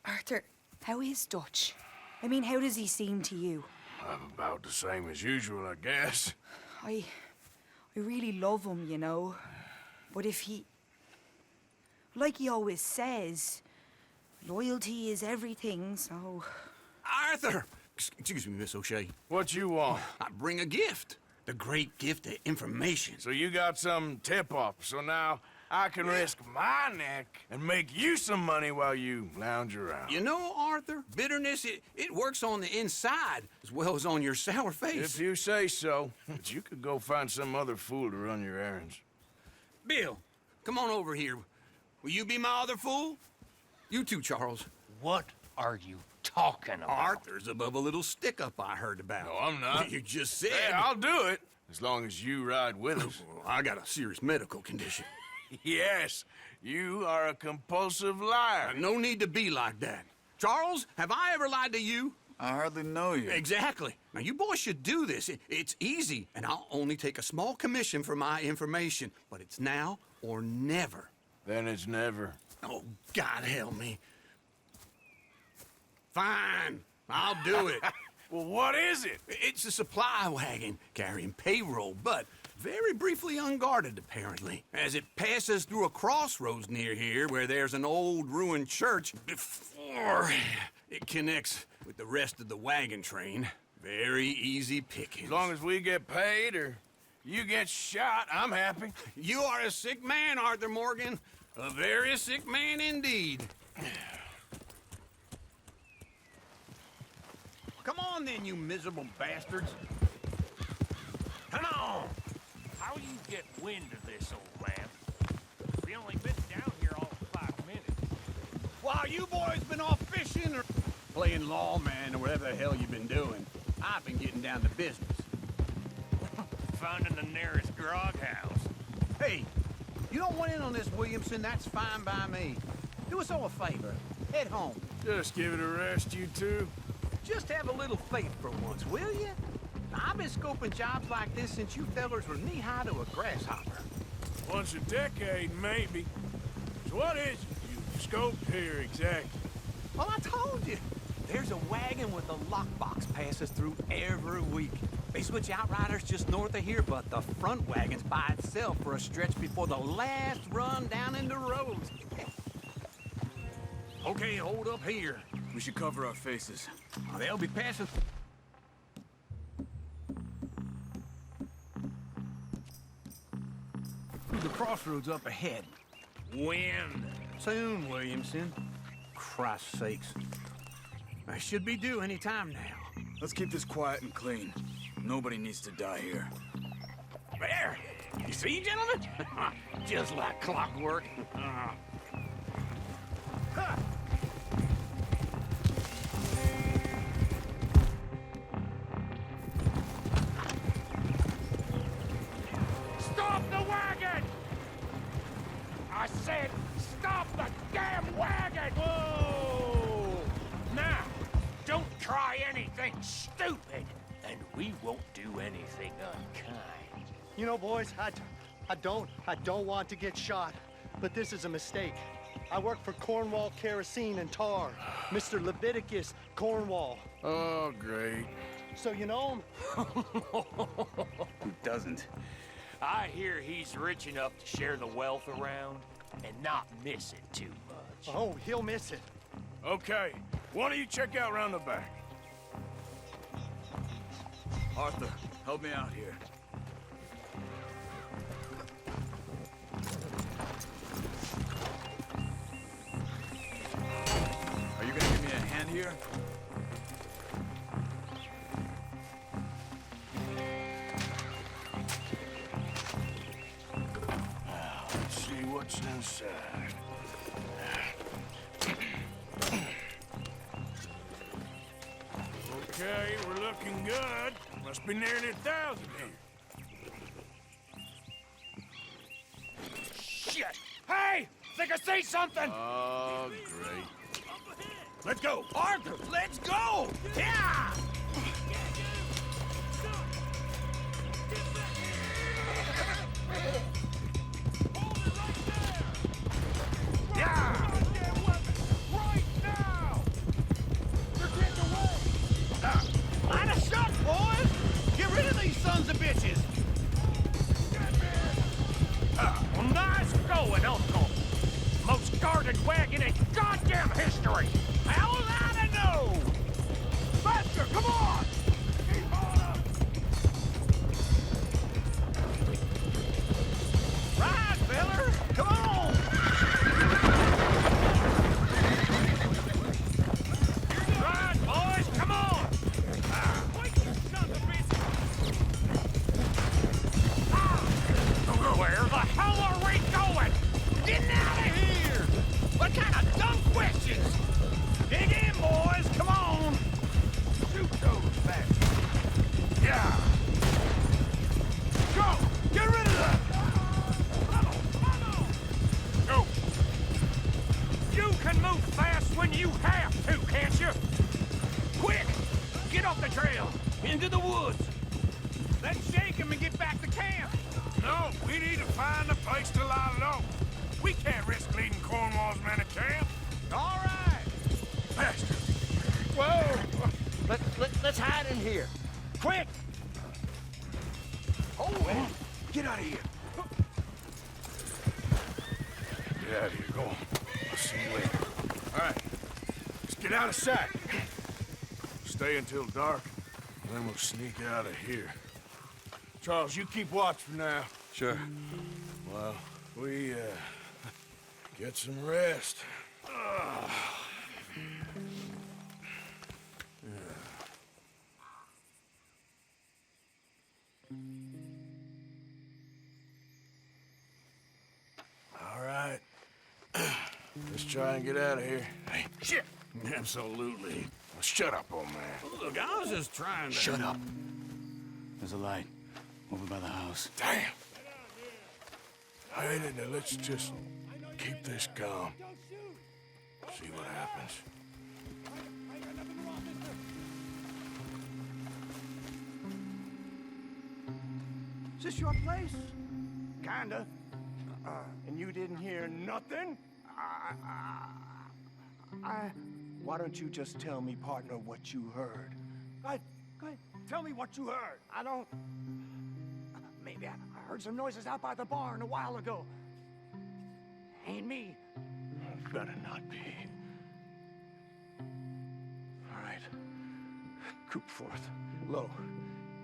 Arthur, how is Dutch? I mean, how does he seem to you? I'm about the same as usual, I guess. I really love him, you know. But if he... Like he always says, loyalty is everything, so... Arthur! Excuse me, Miss O'Shea. What you want? I bring a gift. The great gift of information. So you got some tip-off, so now I can risk my neck and make you some money while you lounge around. You know, Arthur, bitterness, it works on the inside as well as on your sour face. If you say so. But you could go find some other fool to run your errands. Bill, come on over here. Will you be my other fool? You too, Charles. What are you talking about? Arthur's above a little stick-up I heard about. No, I'm not. You just said... Hey, I'll do it, as long as you ride with us. I got a serious medical condition. Yes, you are a compulsive liar. No need to be like that. Charles, have I ever lied to you? I hardly know you. Exactly. Now, you boys should do this. It's easy, and I'll only take a small commission for my information. But it's now or never. Then it's never. Oh, God help me. Fine. I'll do it. Well, what is it? It's a supply wagon carrying payroll, but very briefly unguarded, apparently. As it passes through a crossroads near here where there's an old ruined church before it connects with the rest of the wagon train. Very easy pickings. As long as we get paid or you get shot, I'm happy. You are a sick man, Arthur Morgan. A very sick man indeed. Come on then, you miserable bastards. Come on! How you get wind of this, old man? We only been down here all of 5 minutes. While you boys been off fishing or playing lawman or whatever the hell you've been doing, I've been getting down to business. Finding the nearest grog house. Hey, you don't want in on this, Williamson, that's fine by me. Do us all a favor. Head home. Just give it a rest, you two. Just have a little faith for once, will you? I've been scoping jobs like this since you fellers were knee-high to a grasshopper. Once a decade, maybe. So what is it you scoped here exactly? Well, I told you. There's a wagon with a lockbox passes through every week. They switch outriders just north of here, but the front wagon's by itself for a stretch before the last run down into roads. Okay, hold up here. We should cover our faces. They'll be passing. Through the crossroads up ahead. Wind. Soon, Williamson. Christ's sakes. I should be due any time now. Let's keep this quiet and clean. Nobody needs to die here. There! You see, gentlemen? Just like clockwork. Stop the wagon! I said, stop the damn wagon! Whoa! Now, don't try anything stupid, and we won't do anything unkind. You know, boys, I don't want to get shot, but this is a mistake. I work for Cornwall Kerosene and Tar, Mr. Leviticus Cornwall. Oh, great. So you know him? Who doesn't? I hear he's rich enough to share the wealth around and not miss it too much. Oh, he'll miss it. Okay, why don't you check out round the back? Arthur, help me out here. Are you gonna give me a hand here? Let's see what's inside. Okay, we're looking good. Must be nearly 1,000 here. Shit! Hey! Think I see something! Oh, great. Let's go! Arthur, let's go! Yeah! Yeah! Right now! They're getting away! Line a shot, boys! Get rid of these sons of bitches! Well, nice going, Uncle! Most guarded wagon in goddamn history! How's I to know? Faster, come on! Keep on up! Ride, feller! Come on! Ride, boys, come on! Wait, you sons of bitches! Where the hell are we going? Getting out of here! What kind of dumb questions? Dig in, boys! Come on! Shoot those bastards! Yeah! Go! Get rid of that! Go! You can move fast when you have to, can't you? Quick! Into the woods! Let's shake him and get back to camp! No, we need to find a place to lie low. We can't risk leading Cornwall's men to camp. All right! Bastard! Whoa! Let's hide in here. Quick! Oh, get out of here. Get out of here, go on. I'll see you later. All right, let's get out of sight. Stay until dark, and then we'll sneak out of here. Charles, you keep watch for now. Sure. Well, we, get some rest. All right. Let's try and get out of here. Hey, shit! Absolutely. Well, shut up, old man. Look, I was just trying to... Shut up. There's a light over by the house. Damn! All right, now let's just keep this calm. See what happens. Is this your place? Kinda. And you didn't hear nothing? Why don't you just tell me, partner, what you heard? Go ahead. Tell me what you heard. I don't... Maybe I heard some noises out by the barn a while ago. Ain't me. Better not be. All right. Coopforth. Low.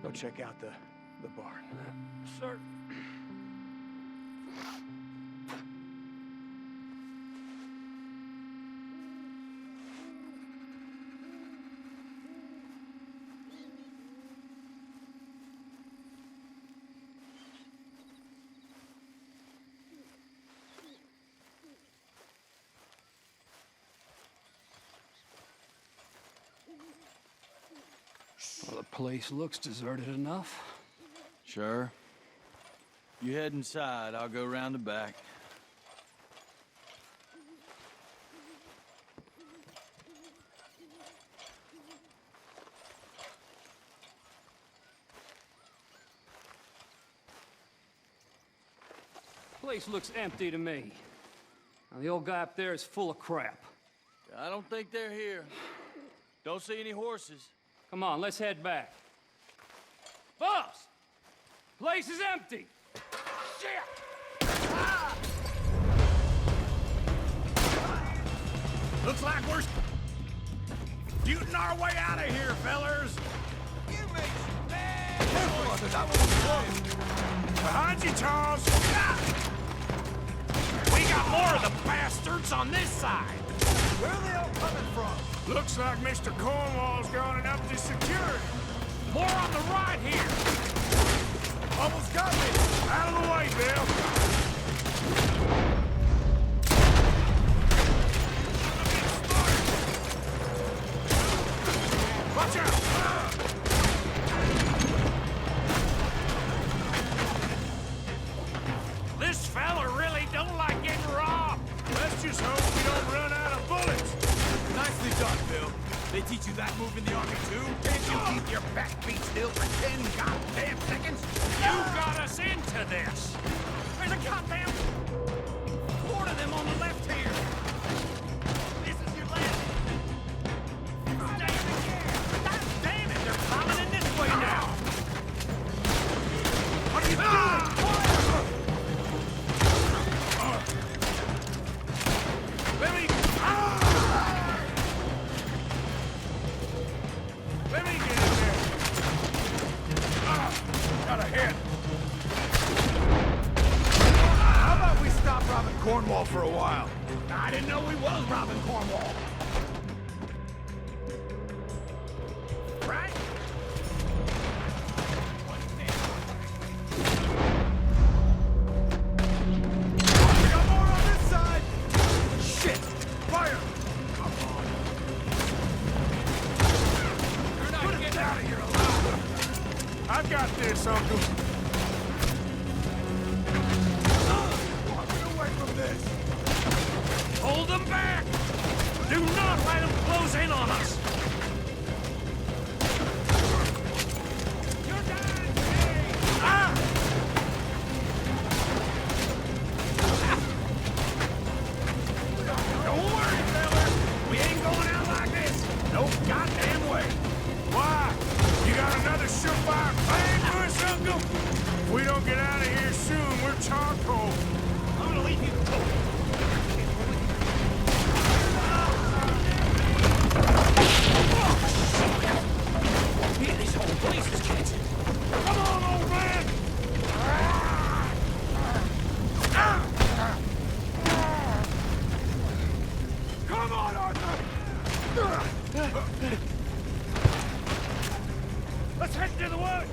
Go check out the barn. Sir. Well, the place looks deserted enough. Sure. You head inside, I'll go round the back. Place looks empty to me. Now, the old guy up there is full of crap. I don't think they're here. Don't see any horses. Come on, let's head back. Boss! Place is empty! Shit! Looks like we're shooting our way out of here, fellers. You make some bad Behind you, Charles! We got more of the bastards on this side! Where are they all coming from? Looks like Mr. Cornwall's gone and upped his security. More on the right here! Almost got me! Out of the way, Belle! Watch out! This fella really don't like getting robbed! Let's just hope we don't run out of bullets! Nicely done, Bill. They teach you that move in the Army, too? Can't you keep your backbeat still for 10 goddamn seconds? You got us into this! There's a goddamn... 4 of them on the left here! This is your last! Stay in the gear! God damn it! They're coming in this way now! What are you doing? Let me get in there! Got a hit! How about we stop robbing Cornwall for a while? I didn't know we was robbing Cornwall. Right? We got more on this side! Shit! Fire! You're not getting Out of here alive! I've got this, Uncle. Get away from this! Hold them back! Do not let them close in on us! Let's head to the woods!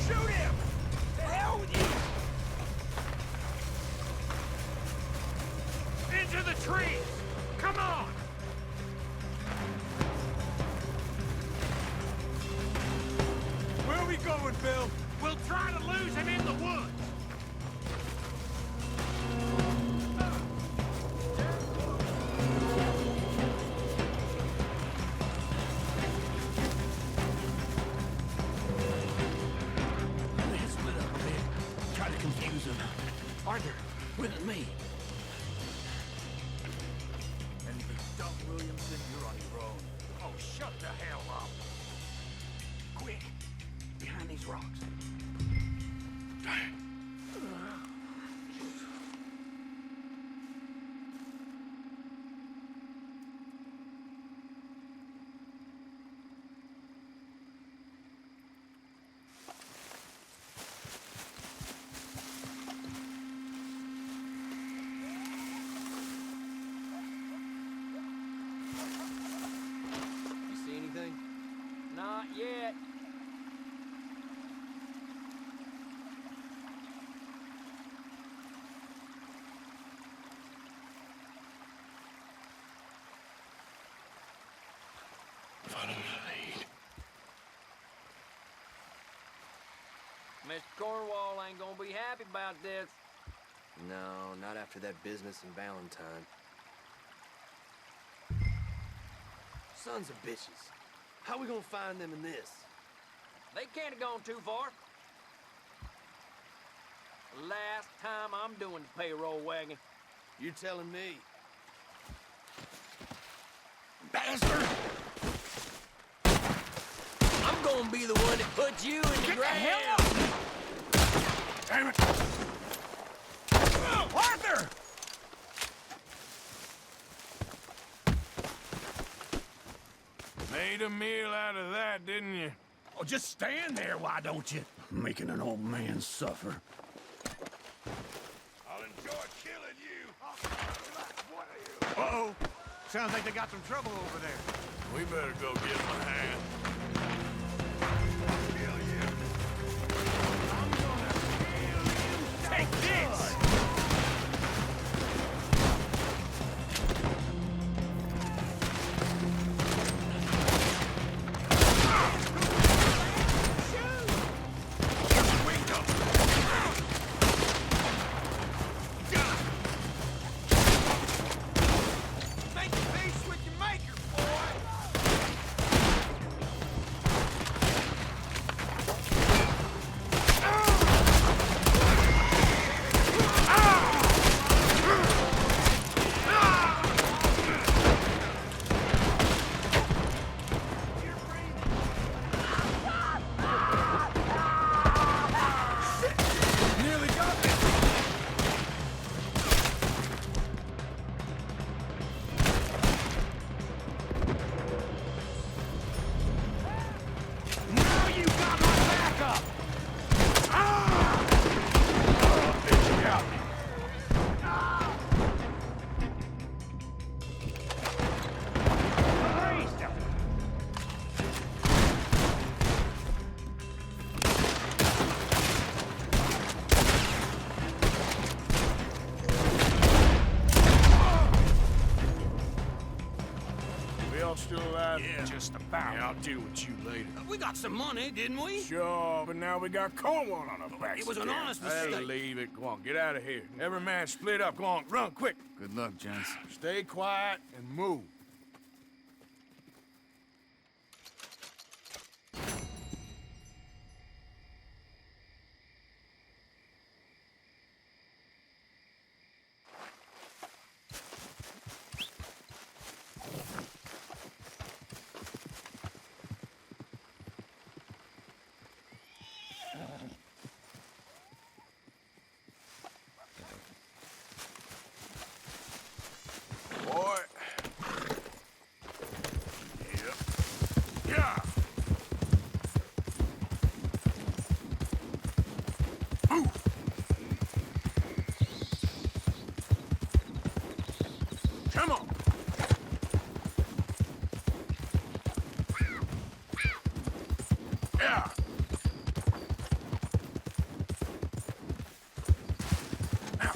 Shoot him! The hell with you! Into the trees! Come on! Where are we going, Bill? We'll try to lose him in the woods! Arthur, with me. And if you dump Williamson, you're on your own. Oh, shut the hell up! Quick, behind these rocks. Not yet. Follow my lead. Mr. Cornwall ain't gonna be happy about this. No, not after that business in Valentine. Sons of bitches. How we gonna find them in this? They can't have gone too far. Last time I'm doing the payroll wagon. You telling me? Bastard! I'm gonna be the one that put you in the ground. Hell up! Damn it! Oh, Arthur! Made a meal out of that, didn't you? Oh, just stand there, why don't you? Making an old man suffer. I'll enjoy killing you. Uh-oh. Sounds like they got some trouble over there. We better go get my hand. Take this! Still alive? Yeah. Just about. Yeah, I'll deal with you later. We got some money, didn't we? Sure, but now we got Cornwall on our backs. It was an honest I'll mistake. leave it. Go on, get out of here. Every man split up. Go on, run, quick. Good luck, gents. Stay quiet and move.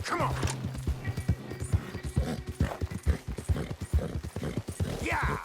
come on. Yeah!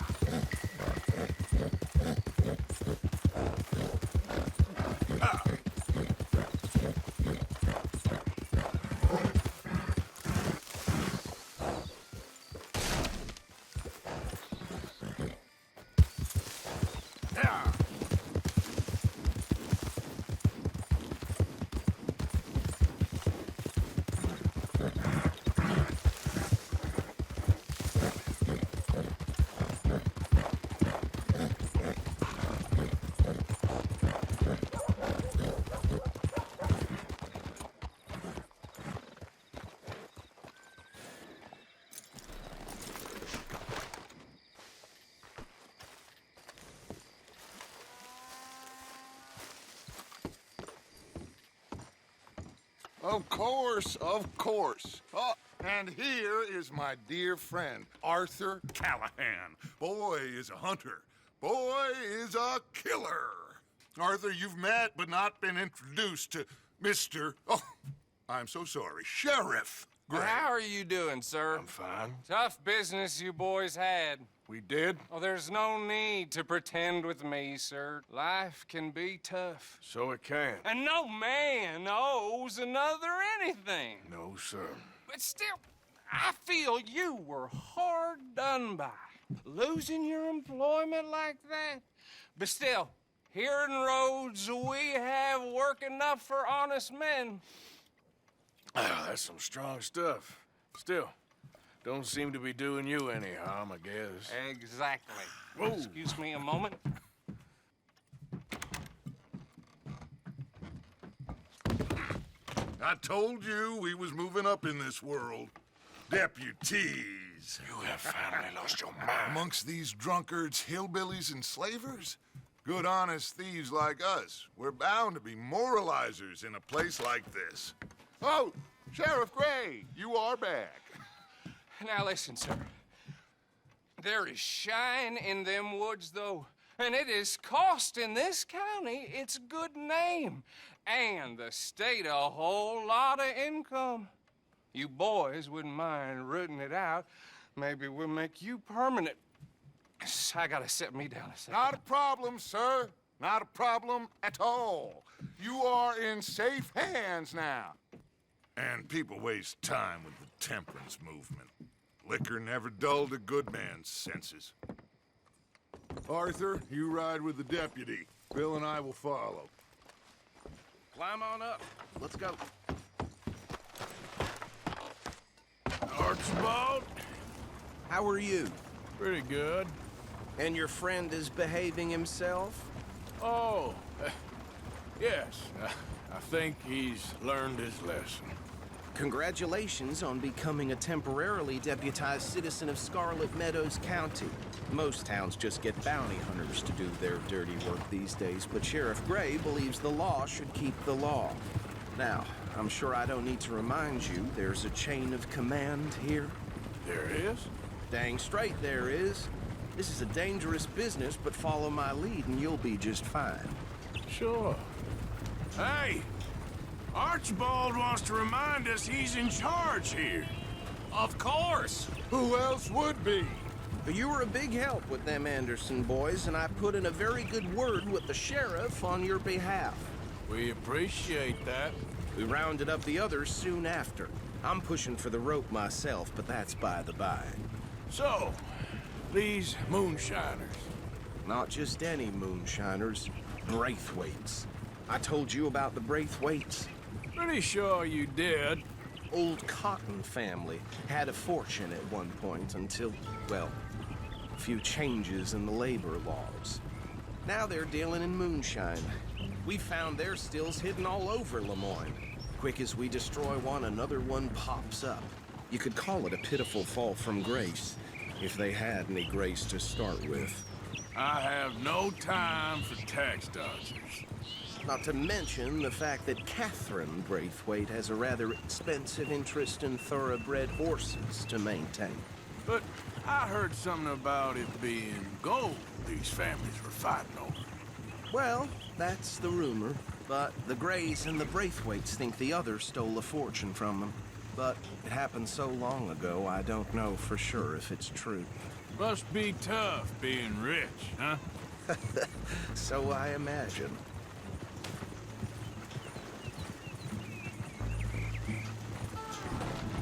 Of course, of course. Oh, and here is my dear friend, Arthur Callahan. Boy is a hunter. Boy is a killer. Arthur, you've met but not been introduced to Mr. Oh, I'm so sorry, Sheriff Gray. How are you doing, sir? I'm fine. Tough business you boys had. We did? Oh, there's no need to pretend with me, sir. Life can be tough. So it can. And no man owes another anything. No, sir. But still, I feel you were hard done by. Losing your employment like that. But still, here in Rhodes, we have work enough for honest men. Ah, that's some strong stuff. Still, don't seem to be doing you any harm, I guess. Exactly. Whoa. Excuse me a moment. I told you we was moving up in this world. Deputies. You have finally lost your mind. Amongst these drunkards, hillbillies, and slavers? Good, honest thieves like us. We're bound to be moralizers in a place like this. Oh, Sheriff Gray, you are back. Now listen, sir. There is shine in them woods, though, and it is costing this county its good name and the state a whole lot of income. You boys wouldn't mind rooting it out. Maybe we'll make you permanent. I gotta sit me down a second. Not a problem, sir. Not a problem at all. You are in safe hands now. And people waste time with the temperance movement. Liquor never dulled a good man's senses. Arthur, you ride with the deputy. Bill and I will follow. Climb on up. Let's go. Archibald? How are you? Pretty good. And your friend is behaving himself? Oh, yes. I think he's learned his lesson. Congratulations on becoming a temporarily deputized citizen of Scarlet Meadows County. Most towns just get bounty hunters to do their dirty work these days, but Sheriff Gray believes the law should keep the law. Now, I'm sure I don't need to remind you there's a chain of command here. There is? Dang straight there is. This is a dangerous business, but follow my lead and you'll be just fine. Sure. Hey! Archibald wants to remind us he's in charge here. Of course. Who else would be? You were a big help with them Anderson boys, and I put in a very good word with the sheriff on your behalf. We appreciate that. We rounded up the others soon after. I'm pushing for the rope myself, but that's by the by. So, these moonshiners. Not just any moonshiners, Braithwaites. I told you about the Braithwaites. Pretty sure you did. Old Cotton family had a fortune at one point until, well, a few changes in the labor laws. Now they're dealing in moonshine. We found their stills hidden all over Lemoyne. Quick as we destroy one, another one pops up. You could call it a pitiful fall from grace, if they had any grace to start with. I have no time for tax dodgers. Not to mention the fact that Catherine Braithwaite has a rather expensive interest in thoroughbred horses to maintain. But I heard something about it being gold these families were fighting over. Well, that's the rumor, but the Grays and the Braithwaites think the others stole a fortune from them. But it happened so long ago, I don't know for sure if it's true. Must be tough being rich, huh? So I imagine.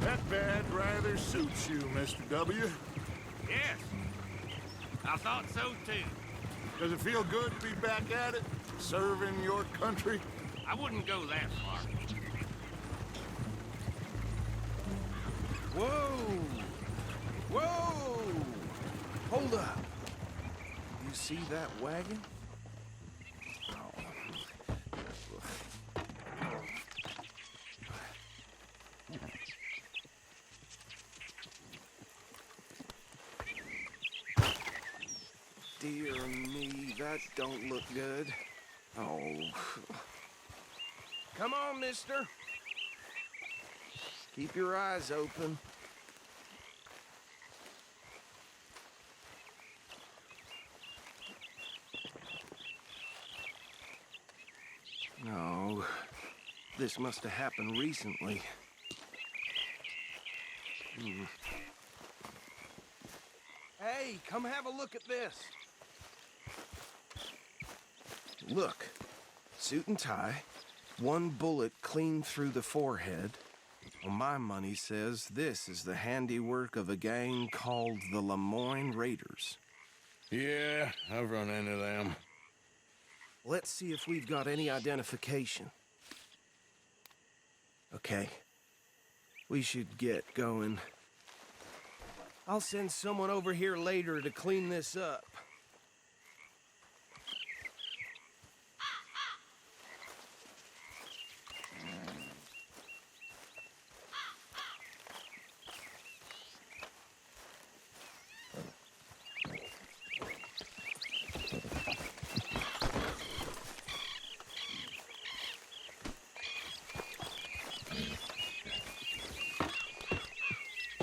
That bad rather suits you, Mr. W. Yes. I thought so, too. Does it feel good to be back at it, serving your country? I wouldn't go that far. Whoa! Whoa! Hold up. You see that wagon? Dear me, that don't look good. Oh. Come on, mister. Keep your eyes open. No, this must have happened recently. Hey, come have a look at this. Look, suit and tie, one bullet clean through the forehead. Well, my money says this is the handiwork of a gang called the Lemoyne Raiders. Yeah, I've run into them. Let's see if we've got any identification. Okay. We should get going. I'll send someone over here later to clean this up.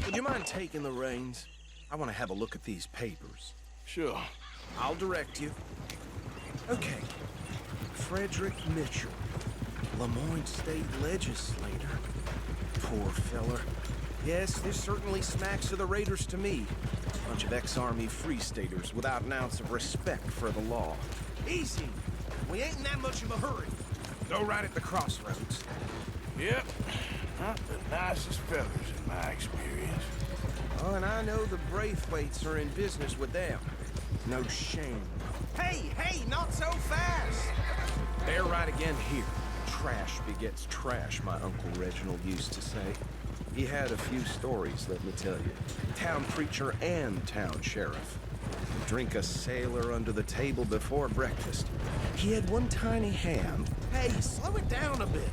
Would you mind taking the reins? I want to have a look at these papers. Sure. I'll direct you. Okay. Frederick Mitchell, Lemoyne State Legislator. Poor feller. Yes, this certainly smacks of the Raiders to me. Bunch of ex-Army Free Staters without an ounce of respect for the law. Easy. We ain't in that much of a hurry. Go right at the crossroads. Yep. Not the nicest fellas in my experience. Oh, and I know the Braithwaites are in business with them. No shame. Hey, not so fast! They're right again here. Trash begets trash, my Uncle Reginald used to say. He had a few stories, let me tell you. Town preacher and town sheriff. Drink a sailor under the table before breakfast. He had one tiny hand. Hey, slow it down a bit.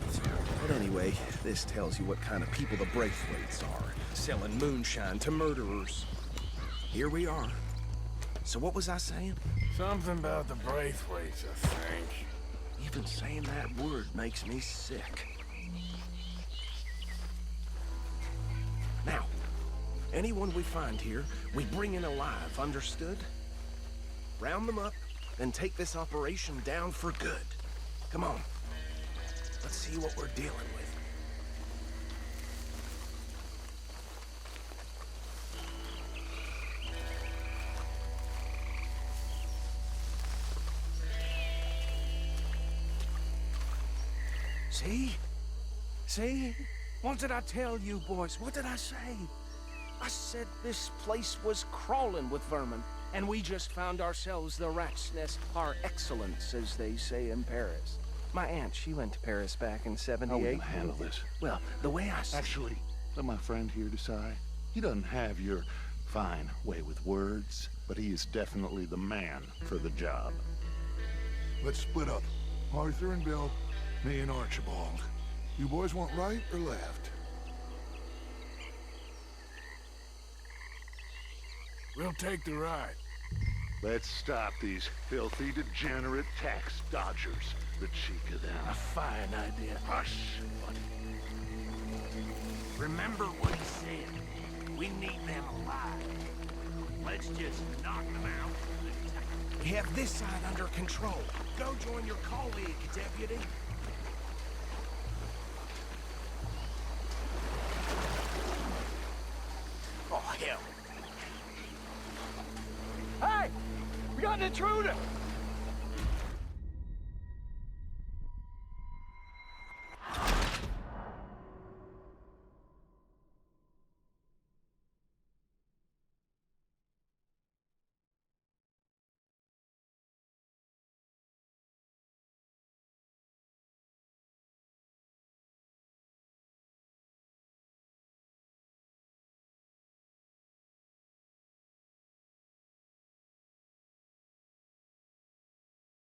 But anyway, this tells you what kind of people the Braithwaites are. Selling moonshine to murderers. Here we are. So what was I saying? Something about the Braithwaites, I think. Even saying that word makes me sick. Now, anyone we find here, we bring in alive, understood? Round them up, then take this operation down for good. Come on. Let's see what we're dealing with. See? See? What did I tell you, boys? What did I say? I said this place was crawling with vermin, and we just found ourselves the rat's nest par excellence, as they say in Paris. My aunt, she went to Paris back in '78. How will you handle this? Well, the way I see Actually, let my friend here decide. He doesn't have your fine way with words, but he is definitely the man for the job. Let's split up. Arthur and Bill, me and Archibald. You boys want right or left? We'll take the ride. Let's stop these filthy, degenerate tax dodgers. The cheek of them. A fine idea. Hush, buddy. Remember what he said. We need them alive. Let's just knock them out. we have this side under control. Go join your colleague, deputy. got an intruder!